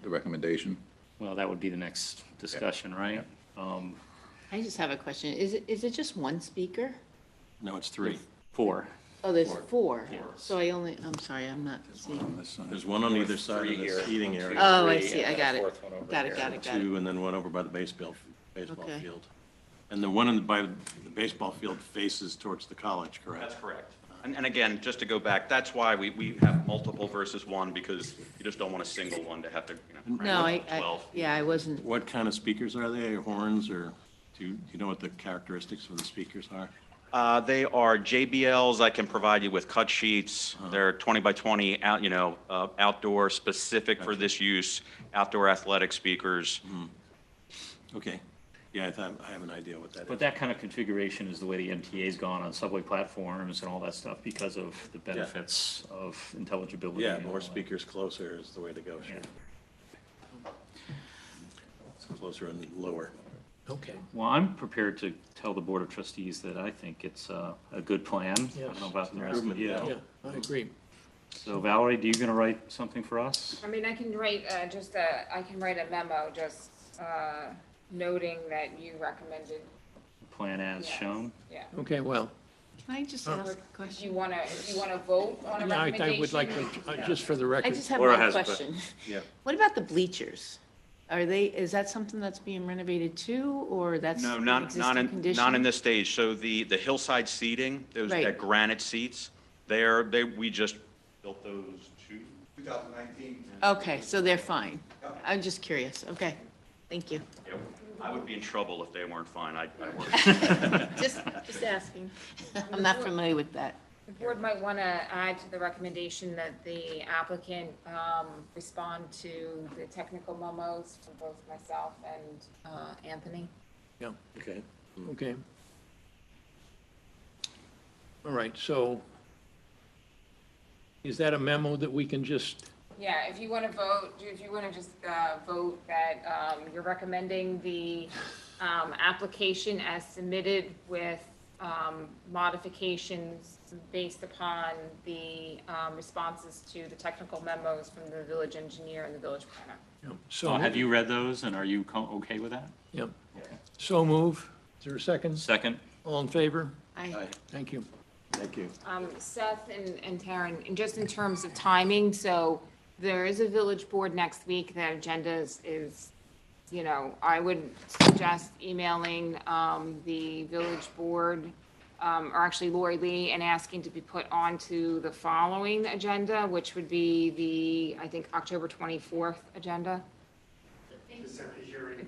the recommendation? Well, that would be the next discussion, right? I just have a question. Is it just one speaker? No, it's 3. 4. Oh, there's four. Yes. So I'm sorry, I'm not seeing. There's one on either side of the seating area. Oh, I see, I got it. Got it. 2, and then one over by the baseball Okay. field. And the one by the baseball field faces towards the college, correct? That's correct. And again, just to go back, that's why we have multiple versus one, because you just don't want a single one to have to, crank No, up to 12. I wasn't, What kind of speakers are they, horns, or do you know what the characteristics of the speakers are? They are JBLs. I can provide you with cut sheets. They're 20 by 20 outdoor, specific for this use, outdoor athletic speakers. Okay. Yeah, I have an idea what that is. But that kind of configuration is the way the MTA's gone on subway platforms and all that stuff because of the benefits of intelligibility. Yeah, and more all that. speakers closer is the way to go, sure. It's closer and lower. Okay. Well, I'm prepared to tell the Board of Trustees that I think it's a good plan. I don't know about the rest of you. Yeah, I agree. So Valerie, are you going to write something for us? I mean, I can write I can write a memo just noting that you recommended. Plan as yes. shown? Yeah. Okay, well, Can I just ask a Do question? you want to vote on a Yeah, recommendation? I would like to, just for the I record. just have Laura one has a question. Yeah. What about the bleachers? Is that something that's being renovated too, or that's No, an not existing condition? not in this stage. So the hillside seating, Right. that granite seats, we just built those 2019. Okay, so they're fine. I'm just curious. Okay, thank you. Yeah, I would be in trouble if they weren't fine. I work. Just asking. I'm not familiar with that. The board might want to add to the recommendation that the applicant respond to the technical memos from both myself and Anthony. Yeah, Okay. okay. All right, so is that a memo that we can just, Yeah, if you want to vote, if you want to just vote that you're recommending the application as submitted with modifications based upon the responses to the technical memos from the village engineer and the village planner. yeah, so, Have you read those, and are you okay with that? yeah. So move. Is there a second? Second? All in favor? Aye. Thank you. Thank you. Seth and Taryn, and just in terms of timing, so there is a village board next week. That agenda is, you know, I would suggest emailing the village board, or actually Lori Lee, and asking to be put onto the following agenda, which would be the, I think, October 24th agenda.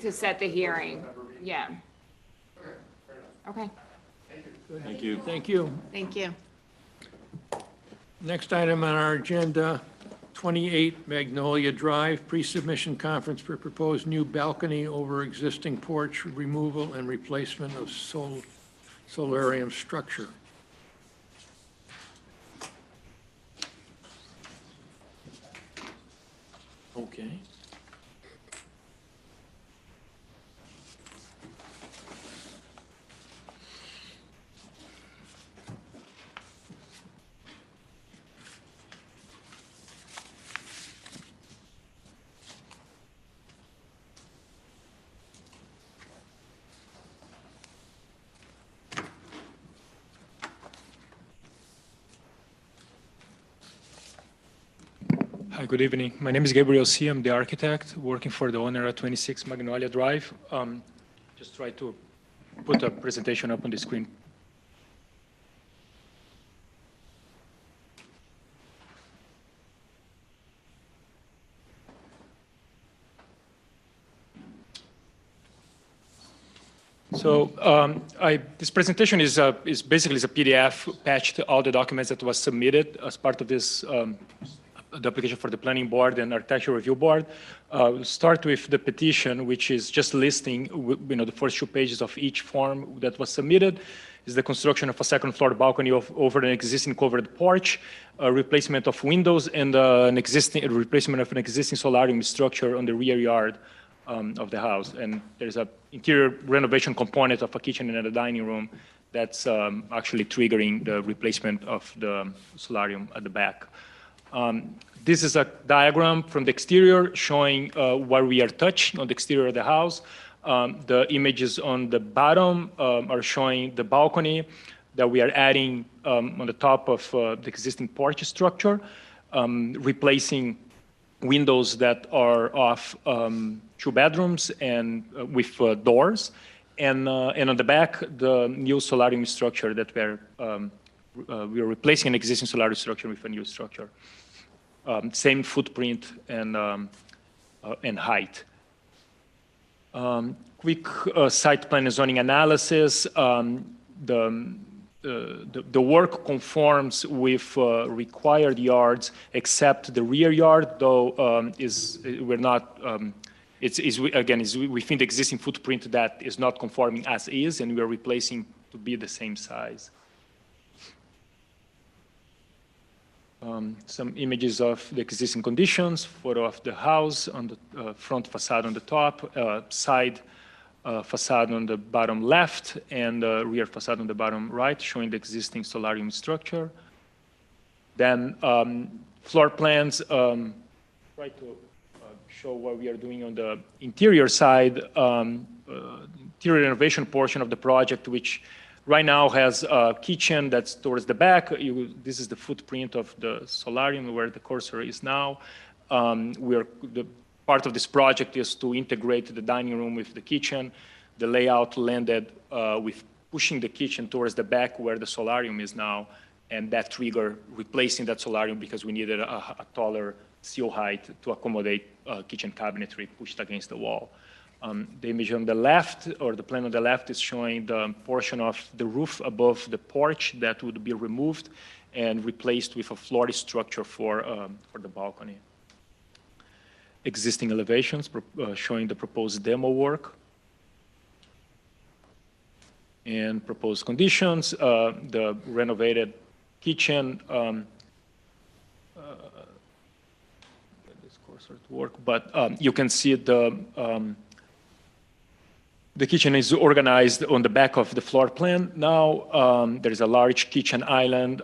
To set the hearing, yeah. Okay, Thank you. Thank you. Thank you. Next item on our agenda, 28 Magnolia Drive, pre-submission conference for proposed new balcony over existing porch removal and replacement of solarium structure. Okay. Hi, good evening. My name is Gabriel C. I'm the architect working for the owner at 26 Magnolia Drive. Just try to put a presentation up on the screen. So this presentation is basically a PDF patched all the documents that was submitted as part of this the application for the planning board and architectural review board. We'll start with the petition, which is just listing, the first 2 pages of each form that was submitted. Is the construction of a second floor balcony over an existing covered porch, a replacement of windows, and a replacement of an existing solarium structure on the rear yard of the house. And there's an interior renovation component of a kitchen and a dining room that's actually triggering the replacement of the solarium at the back. This is a diagram from the exterior showing where we are touching on the exterior of the house. The images on the bottom are showing the balcony that we are adding on the top of the existing porch structure, replacing windows that are off 2 bedrooms and with doors. And on the back, the new solarium structure that we are replacing an existing solarium structure with a new structure. Same footprint and height. Quick site plan and zoning analysis. The work conforms with required yards, except the rear yard, though we're not. Again, within the existing footprint that is not conforming as is, and we're replacing to be the same size. Some images of the existing conditions, photo of the house on the front facade on the top, side facade on the bottom left, and rear facade on the bottom right, showing the existing solarium structure. Then floor plans try to show what we are doing on the interior side, interior renovation portion of the project, which right now has a kitchen that's towards the back. This is the footprint of the solarium where the cursor is now. Part of this project is to integrate the dining room with the kitchen. The layout landed with pushing the kitchen towards the back where the solarium is now, and that triggered replacing that solarium because we needed a taller seal height to accommodate kitchen cabinetry pushed against the wall. The image on the left, or the plan on the left, is showing the portion of the roof above the porch that would be removed and replaced with a floor structure for the balcony. Existing elevations showing the proposed demo work. And proposed conditions, the renovated kitchen, this cursor to work, but you can see the kitchen is organized on the back of the floor plan. Now there is a large kitchen island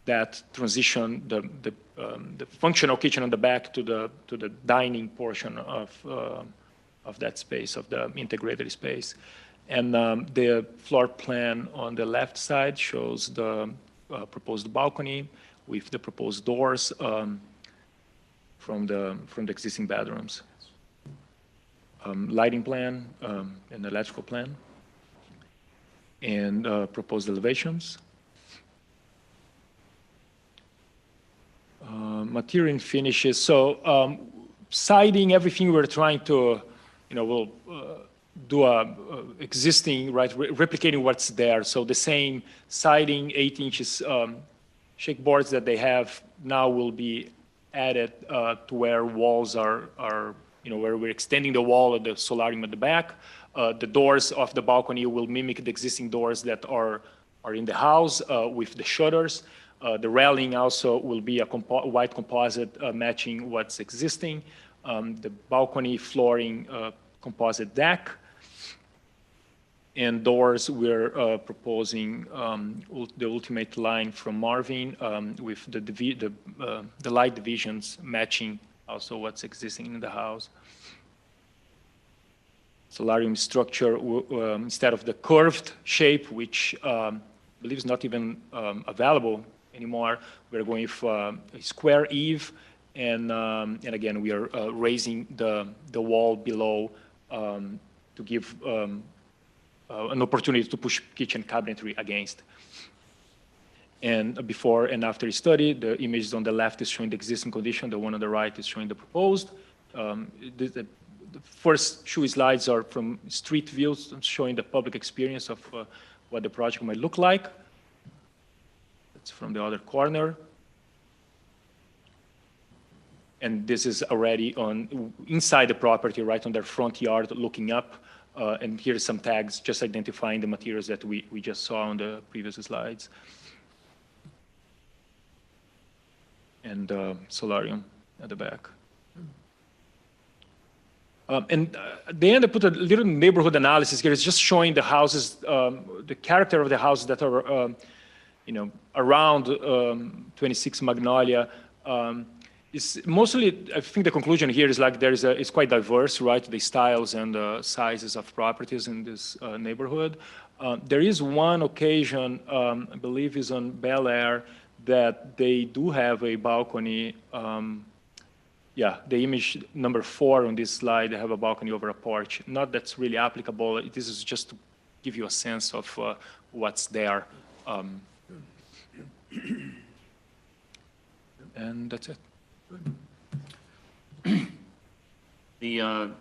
that transition the functional kitchen on the back to the dining portion of that space, of the integrated space. And the floor plan on the left side shows the proposed balcony with the proposed doors from the existing bedrooms. Lighting plan and electrical plan, and proposed elevations. Material and finishes. So siding, everything we're trying to, we'll do existing, right, replicating what's there. So the same siding, 8 inches shake boards that they have now will be added to where walls are where we're extending the wall of the solarium at the back. The doors of the balcony will mimic the existing doors that are in the house with the shutters. The railing also will be a white composite matching what's existing. The balcony flooring composite deck. And doors, we're proposing the ultimate line from Marvin with the light divisions matching also what's existing in the house. Solarium structure, instead of the curved shape, which I believe is not even available anymore, we're going for a square eave, and again, we are raising the wall below to give an opportunity to push kitchen cabinetry against. And before and after study, the images on the left is showing the existing condition, the one on the right is showing the proposed. The first two slides are from street views, showing the public experience of what the project might look like. That's from the other corner. And this is already inside the property, right on their front yard, looking up. And here's some tags just identifying the materials that we just saw on the previous slides. And solarium at the back. And at the end, I put a little neighborhood analysis here. It's just showing the houses, the character of the houses that are, around 26 Magnolia. It's mostly, I think the conclusion here is like it's quite diverse, right? The styles and the sizes of properties in this neighborhood. There is one occasion, I believe is on Bel Air, that they do have a balcony. Yeah, the image number 4 on this slide, they have a balcony over a porch. Not that's really applicable. This is just to give you a sense of what's there. And that's it. The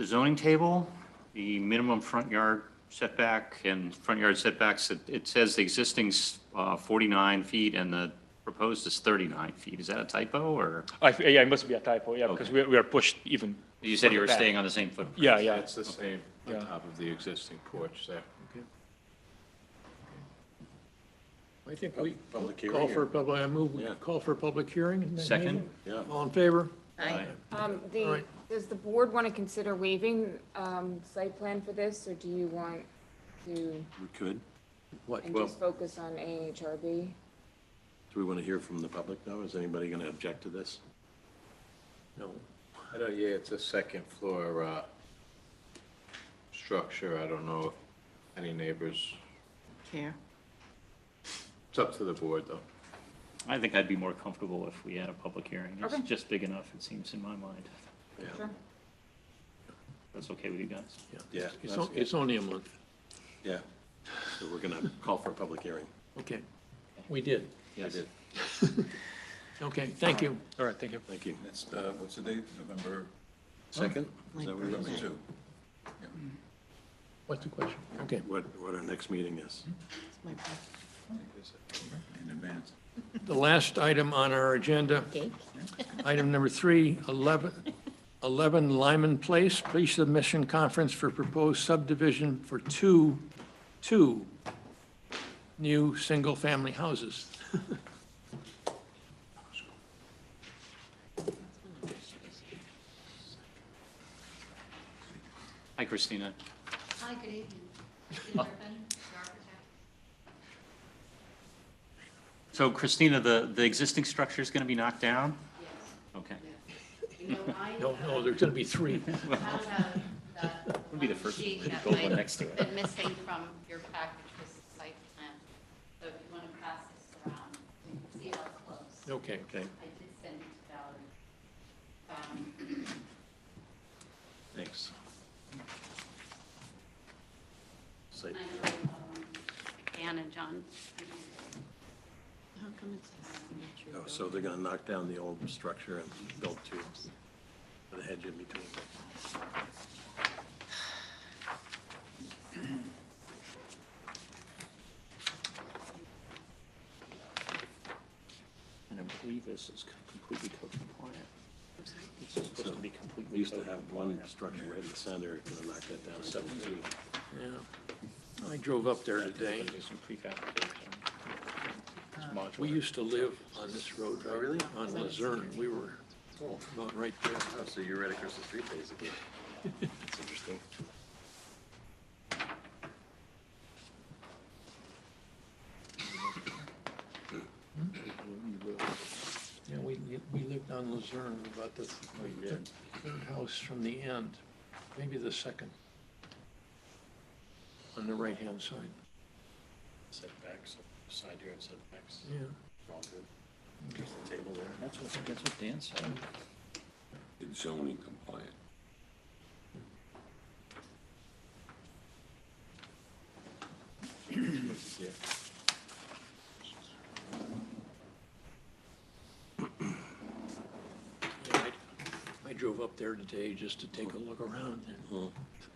zoning table, the minimum front yard setback and front yard setbacks, it says the existing's 49 feet and the proposed is 39 feet. Is that a typo or? Yeah, it must be a typo, yeah, because we are pushed even. You said you were staying on the same footprint. Yeah, yeah. It's the same on top of the existing porch there. Okay. I think we Public call hearing for or- a public, I move we Yeah. call for a public hearing. in that Second. meeting. Yeah. All in favor? Aye. All right. Does the board want to consider waiving site plan for this, or do you want to, We could. What? and just focus on AHRB? Do we want to hear from the public now? Is anybody going to object to this? No. I don't, yeah, it's a second floor structure. I don't know if any neighbors care. It's up to the board, though. I think I'd be more comfortable if we had a public hearing. It's Okay. just big enough, it seems, in my mind. Sure. That's okay with you guys? Yeah, It's only a month. yeah. So we're going to call for a public hearing. Okay. We did. I did. Okay, thank you. All right, thank you. Thank you. That's, what's the date? November? Second? Is that what we're November going 2. What's the question? Okay. What our next meeting is? In advance. The last item on our agenda, item number 3, 11 Lyman Place, pre-submission conference for proposed subdivision for two new single-family houses. Hi, Christina. Hi, good evening. So Christina, the existing structure is going to be knocked down? Yes. Okay. No, there's going to be 3. Would be the first sheet that gold might one next to have it. been missing from your package was the site plan. So if you want to pass this around, you can see how close. Okay. Okay. I did send it to Valerie. Thanks. Site. I know Dan and John. How come it says signature? Oh, so they're going to knock down the old structure and build 2 with a hedge in between. And I believe this is completely code compliant. It's supposed to be We completely used to code have one compliant. structure right in the center, going to knock that down to 17. Yeah. I drove up there today. Do some prefabrication. It's modular. We used to live on this road, right? really? On Luzerne. We were about right there. Oh, so you're right across the street, basically. That's interesting. Yeah, we lived on Luzerne, about the third house from the end, maybe the second, on the right-hand side. Setbacks, side yard setbacks. Yeah. All good. Just the table there. That's what Dan said. It's zoning compliant. Yeah. I drove up there today just to take a look around,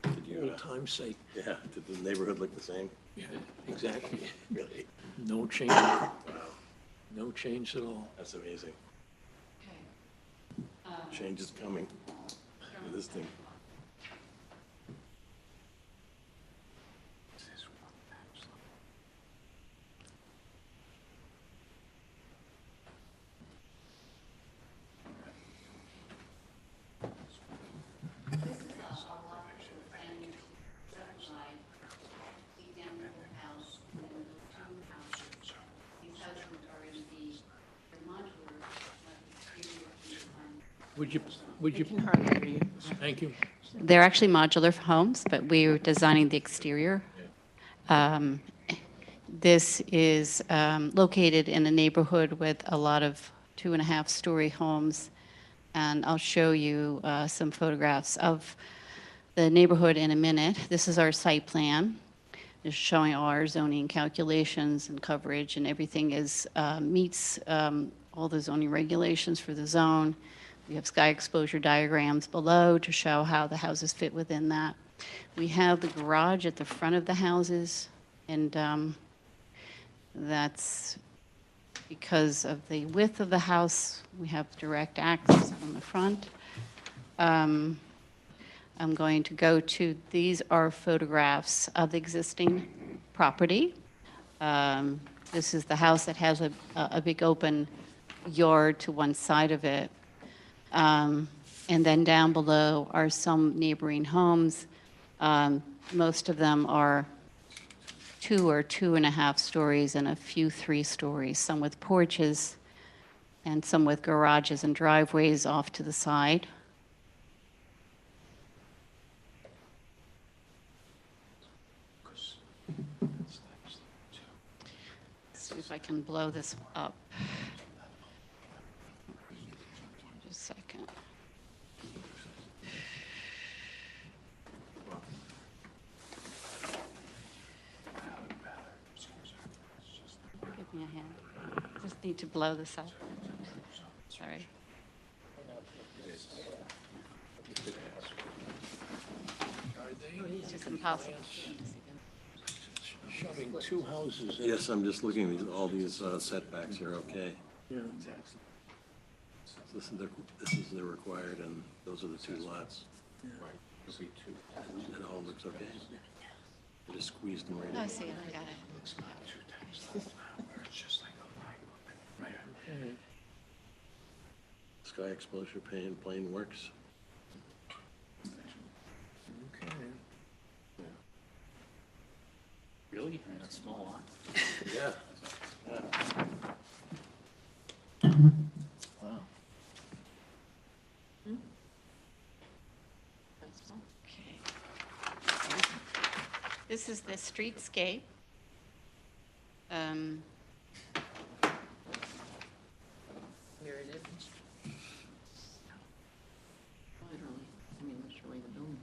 Did you, old time's sake. yeah, did the neighborhood look the same? Yeah, exactly. Really? No change, Wow, no change at all. that's amazing. Okay. Change is coming with this thing. This is a lot of planning certified, identical house, and then the 2 houses. These houses are in the modular, exterior design. Would you, can hardly hear you. thank you. They're actually modular homes, but we're designing the exterior. This is located in a neighborhood with a lot of 2.5-story homes. And I'll show you some photographs of the neighborhood in a minute. This is our site plan. Just showing all our zoning calculations and coverage, and everything is meets all the zoning regulations for the zone. We have sky exposure diagrams below to show how the houses fit within that. We have the garage at the front of the houses, and that's because of the width of the house. We have direct access from the front. I'm going to go to, these are photographs of the existing property. This is the house that has a big open yard to one side of it. And then down below are some neighboring homes. Most of them are 2 or 2.5 stories and a few 3 stories, some with porches and some with garages and driveways off to the side. I can blow this up. Just a second. Give me a hand. Just need to blow this up. Sorry. It's just impossible. Shoving two houses in. Yes, I'm just looking at all these setbacks here, okay. Yeah. This is the required, and those are the two lots. And it all looks okay. I just squeezed them right in. Oh, I see it, I got it. Sky exposure plane works. Okay. Really? That's a small lot. Yeah. Wow. Okay. This is the streetscape. Where it is? Literally, I mean, literally the building.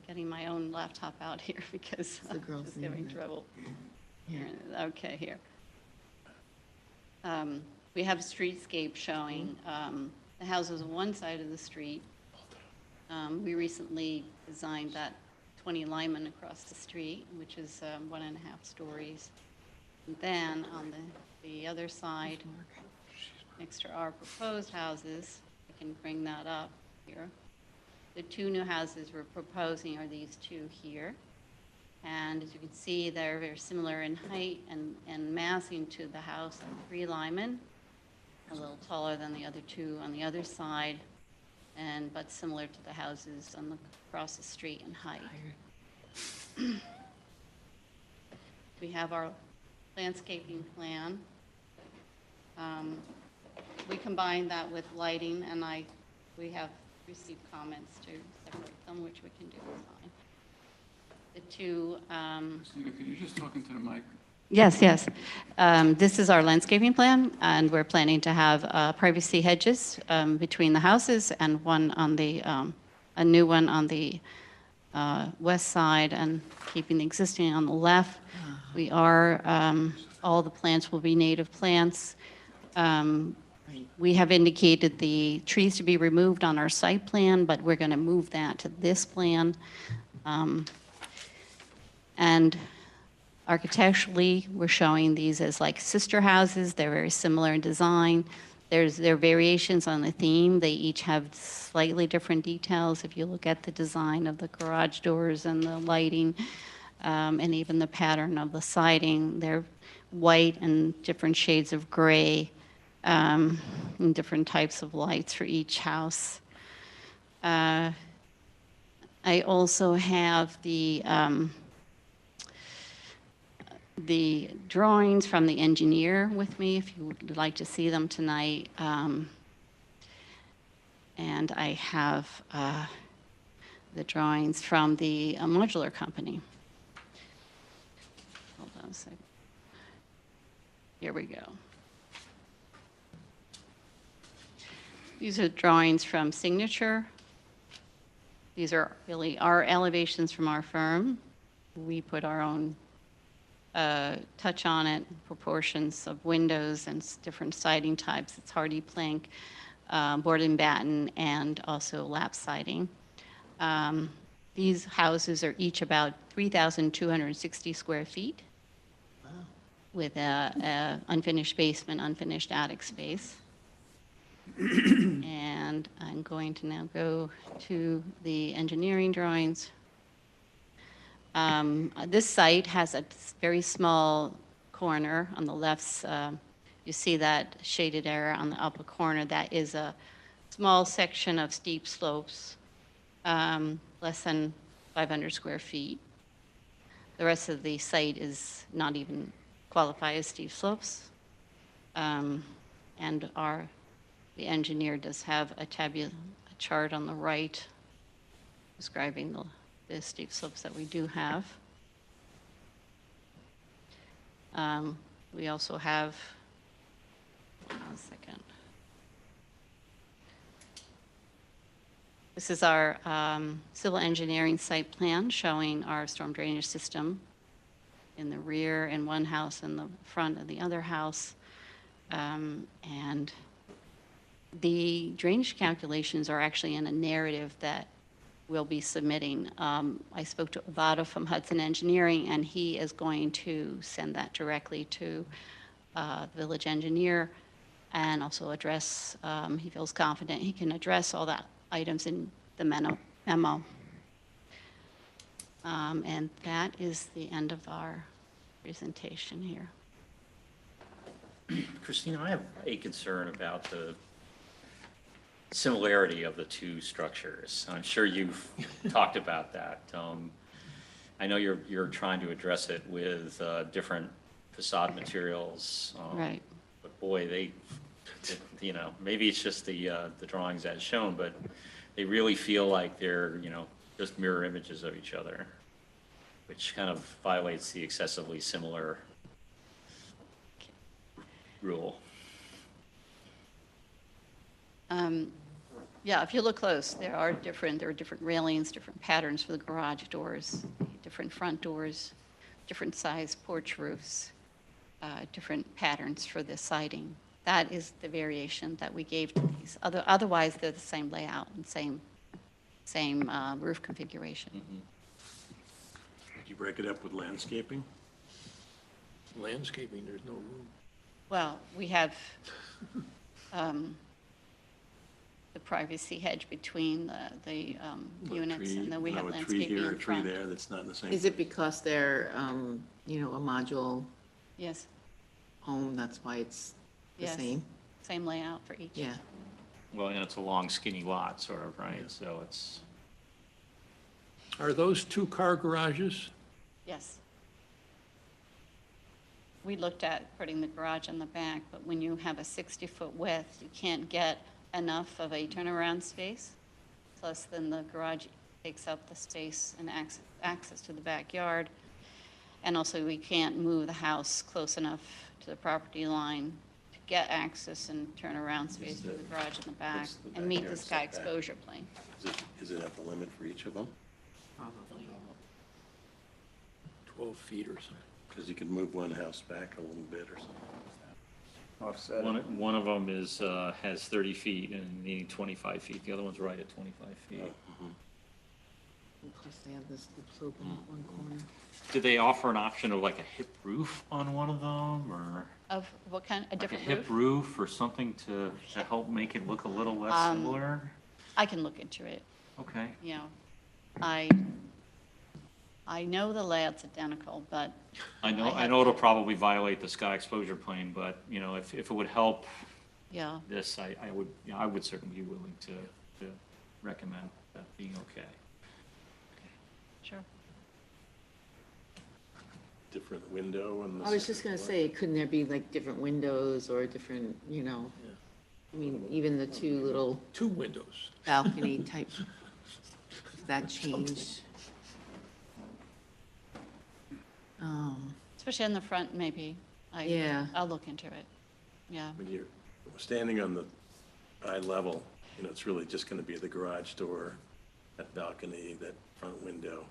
Getting my own laptop out here because The I'm girls just in having there. trouble. Here, okay, here. We have a streetscape showing the houses on one side of the street. We recently designed that 20 Lyman across the street, which is 1.5 stories. And then on the other side, next to our proposed houses, I can bring that up here. The two new houses we're proposing are these two here. And as you can see, they're very similar in height and massing to the house on 3 Lyman, a little taller than the other two on the other side, but similar to the houses across the street in height. We have our landscaping plan. We combined that with lighting, and we have received comments to separate them, which we can do fine. The two. Christina, could you just talk into the mic? Yes, yes. This is our landscaping plan, and we're planning to have privacy hedges between the houses and one on a new one on the west side, and keeping the existing on the left. We are, all the plants will be native plants. We have indicated the trees to be removed on our site plan, but we're going to move that to this plan. And architecturally, we're showing these as like sister houses. They're very similar in design. There are variations on the theme. They each have slightly different details. If you look at the design of the garage doors and the lighting, and even the pattern of the siding, they're white and different shades of gray, and different types of lights for each house. I also have the drawings from the engineer with me, if you would like to see them tonight. And I have the drawings from the modular company. Hold on a second. Here we go. These are drawings from Signature. These are really our elevations from our firm. We put our own touch on it, proportions of windows and different siding types. It's hardy plank, board and batten, and also lap siding. These houses are each about 3,260 square feet with a unfinished basement, unfinished attic space. And I'm going to now go to the engineering drawings. This site has a very small corner on the left You see that shaded area on the upper corner, that is a small section of steep slopes, less than 500 square feet. The rest of the site is not even qualify as steep slopes. And the engineer does have a chart on the right describing the steep slopes that we do have. We also have, hold on a second. This is our civil engineering site plan showing our storm drainage system in the rear in one house and the front of the other house. And the drainage calculations are actually in a narrative that we'll be submitting. I spoke to Avada from Hudson Engineering, and he is going to send that directly to the village engineer and also address, he feels confident he can address all that items in the memo. And that is the end of our presentation here. Christina, I have a concern about the similarity of the two structures. I'm sure you've talked about that. I know you're trying to address it with different facade materials. Right. But boy, maybe it's just the drawings as shown, but they really feel like they're, just mirror images of each other, which kind of violates the excessively similar rule. Yeah, if you look close, there are different railings, different patterns for the garage doors, different front doors, different size porch roofs, different patterns for the siding. That is the variation that we gave to these. Otherwise, they're the same layout and same roof configuration. Did you break it up with landscaping? Landscaping, there's no room. Well, we have the privacy hedge between the units, and then we have A tree landscaping here, a in tree front. there, that's not in the same. Is it because they're, a module Yes, home, that's why it's the yes. same? Same layout for each. Yeah. Well, and it's a long skinny lot, sort of, right? So it's, Are those two-car garages? Yes. We looked at putting the garage in the back, but when you have a 60-foot width, you can't get enough of a turnaround space. Plus, then the garage takes up the space and access to the backyard. And also, we can't move the house close enough to the property line to get access and turnaround space for the garage in the back what's the and meet the backyard sky setback? exposure plane. Is it at the limit for each of them? Probably. 12 feet or something. Because you could move one house back a little bit or something. Offset. one of them has 30 feet and needing 25 feet. The other one's right at 25 feet. And plus they have this slope in one corner. Did they offer an option of like a hip roof on one of them, or Of what kind, a like a different hip roof? roof or something to help make it look a little less similar? I can look into it. Okay. You know, I know the layout's identical, but I know have- it'll probably violate the sky exposure plane, but, if it would help yeah, this, I would certainly be willing to recommend that being okay. sure. Different window and. I was just gonna say, couldn't there be like different windows or different, I mean, even the two little Two windows. balcony type, if that changed. Especially in the front, maybe. Yeah. I'll look into it. Yeah. When you're standing on the eye level, it's really just going to be the garage door, that balcony, that front window,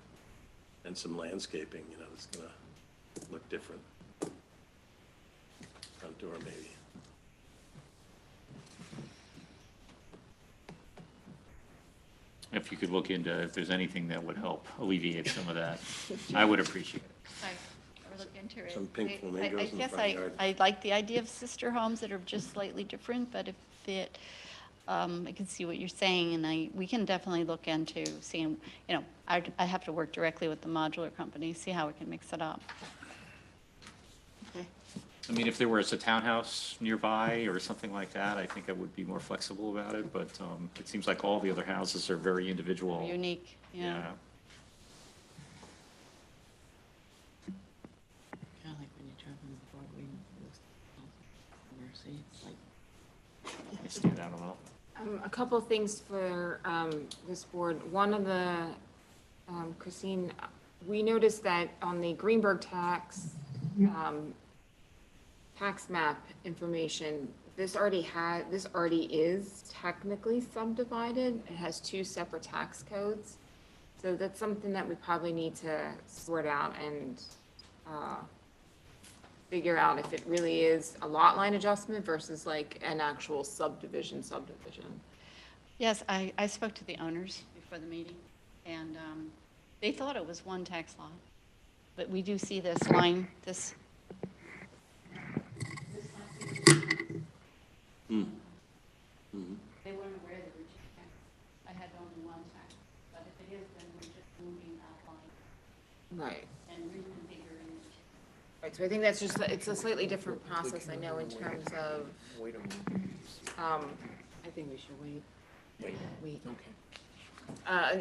and some landscaping, it's going to look different. Front door, maybe. If you could look into if there's anything that would help alleviate some of that, I would appreciate it. I'll look into it. Some pink flamingos I in the guess front yard. I like the idea of sister homes that are just slightly different, but if it, I can see what you're saying, and we can definitely look into seeing, I have to work directly with the modular company, see how we can mix it up. Okay. I mean, if there was a townhouse nearby or something like that, I think I would be more flexible about it, but it seems like all the other houses are very individual. Unique, yeah. Yeah. Kind of like when you drive on Broadway, Mercy, it's like. I stand out a little. A couple of things for this board. One of the, Christine, we noticed that on the Greenberg tax map information, this already is technically subdivided. It has two separate tax codes. So that's something that we probably need to sort out and figure out if it really is a lot line adjustment versus like an actual subdivision. Yes, I spoke to the owners before the meeting, and they thought it was one tax lot. But we do see this line, this. They weren't aware there were two tax. I had only one tax. But if it is, then we're just moving that line. Right. And reconfiguring it. Right, so I think that's just, it's a slightly different process, I know, in terms of, Wait a minute. I think we should wait. Wait. Okay.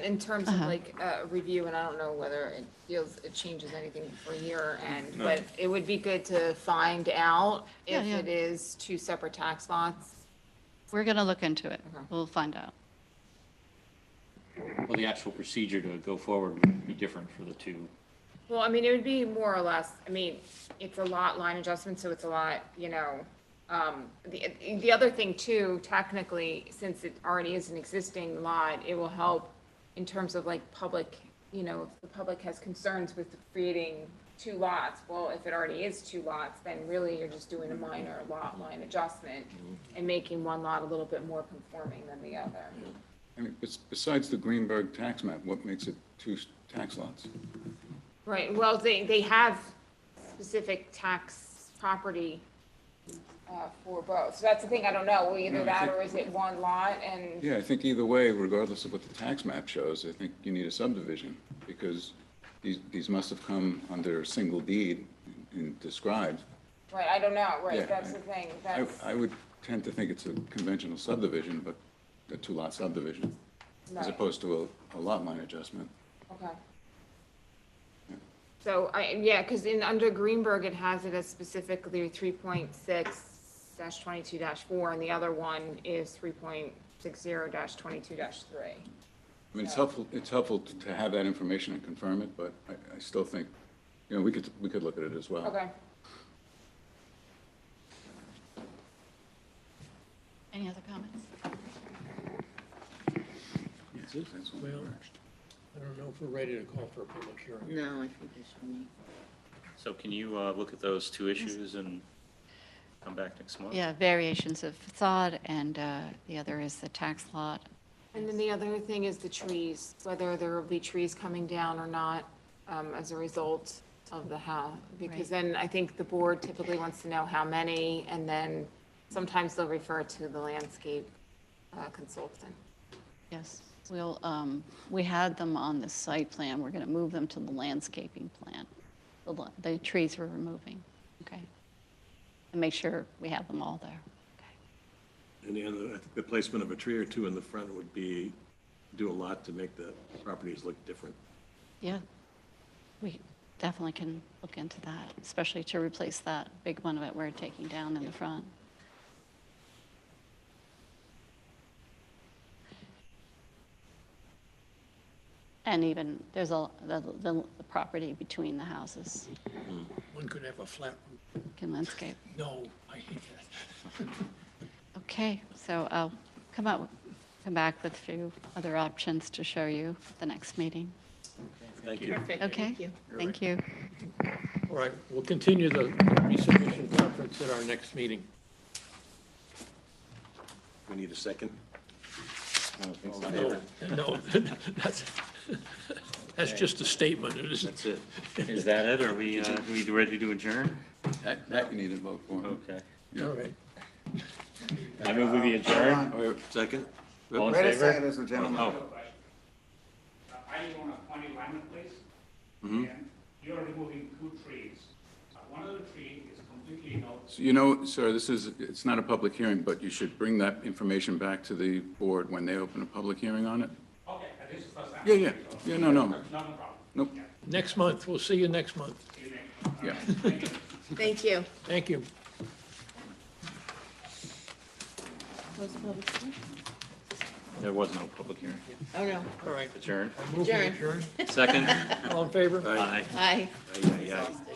in terms of like review, and I don't know whether it changes anything for year end, but it would be good to find out if Yeah. it is two separate tax lots. We're going to look into it. Okay. We'll find out. Well, the actual procedure to go forward would be different for the two. Well, I mean, it would be more or less, I mean, it's a lot line adjustment, so it's a lot, you know. The other thing too, technically, since it already is an existing lot, it will help in terms of like public, you know, if the public has concerns with creating two lots. Well, if it already is two lots, then really you're just doing a minor lot line adjustment and making one lot a little bit more conforming than the other. I mean, besides the Greenberg tax map, what makes it two tax lots? Right, well, they have specific tax property for both. So that's the thing, I don't know, either No, I that think- or is it one lot and, Yeah, I think either way, regardless of what the tax map shows, I think you need a subdivision, because these must have come under a single deed and described. right, I don't know, Yeah, right, that's the thing, that's, I would tend to think it's a conventional subdivision, but a two-lot subdivision, as Right. opposed to a lot line adjustment. okay. So yeah, because under Greenberg, it has it as specifically 3.6-22-4, and the other one is 3.60-22-3. I mean, it's helpful to have that information and confirm it, but I still think, you know, we could look at it as well. Okay. Any other comments? That's one Well, first. I don't know if we're ready to call for a public hearing. No, I think we should wait. So can you look at those two issues and come back next month? Yeah, variations of facade, and the other is the tax lot. And then the other thing is the trees, whether there will be trees coming down or not as a result of the house. Because then I think the board typically wants to know how many, and then sometimes they'll refer to the landscape consultant. Yes, we had them on the site plan. We're going to move them to the landscaping plan. The trees we're removing, okay? And make sure we have them all there. And I think the placement of a tree or two in the front would do a lot to make the properties look different. Yeah, we definitely can look into that, especially to replace that big one that we're taking down in the front. And even, there's the property between the houses, One could have a flat roof. can landscape. No, I hate that. Okay, so I'll come back with a few other options to show you at the next meeting. Thank you. Perfect, Okay? thank you. Thank you. All right, we'll continue the resubmission conference at our next meeting. We need a second. No, that's just a statement. It isn't. That's it. Is that it? Are we ready to adjourn? That you need to vote for. Okay. All right. I move we adjourn. Second? All in Wait a favor? second, ladies and gentlemen. Oh. I own a 20 Lyman place, Mhm. and you're removing two trees. one of the tree is completely, So, you know, sir, it's not a public hearing, but you should bring that information back to the board when they open a public hearing on it. okay, this is first time. Yeah, no. Not a problem. Nope, Next month, we'll see you next month. yeah. Thank you. Thank you. Close the public hearing? There was no public hearing. Oh, no. All right. Adjourn. Move to Adjourn. adjourn. Second? All in favor? Aye. Aye. Aye, aye, aye.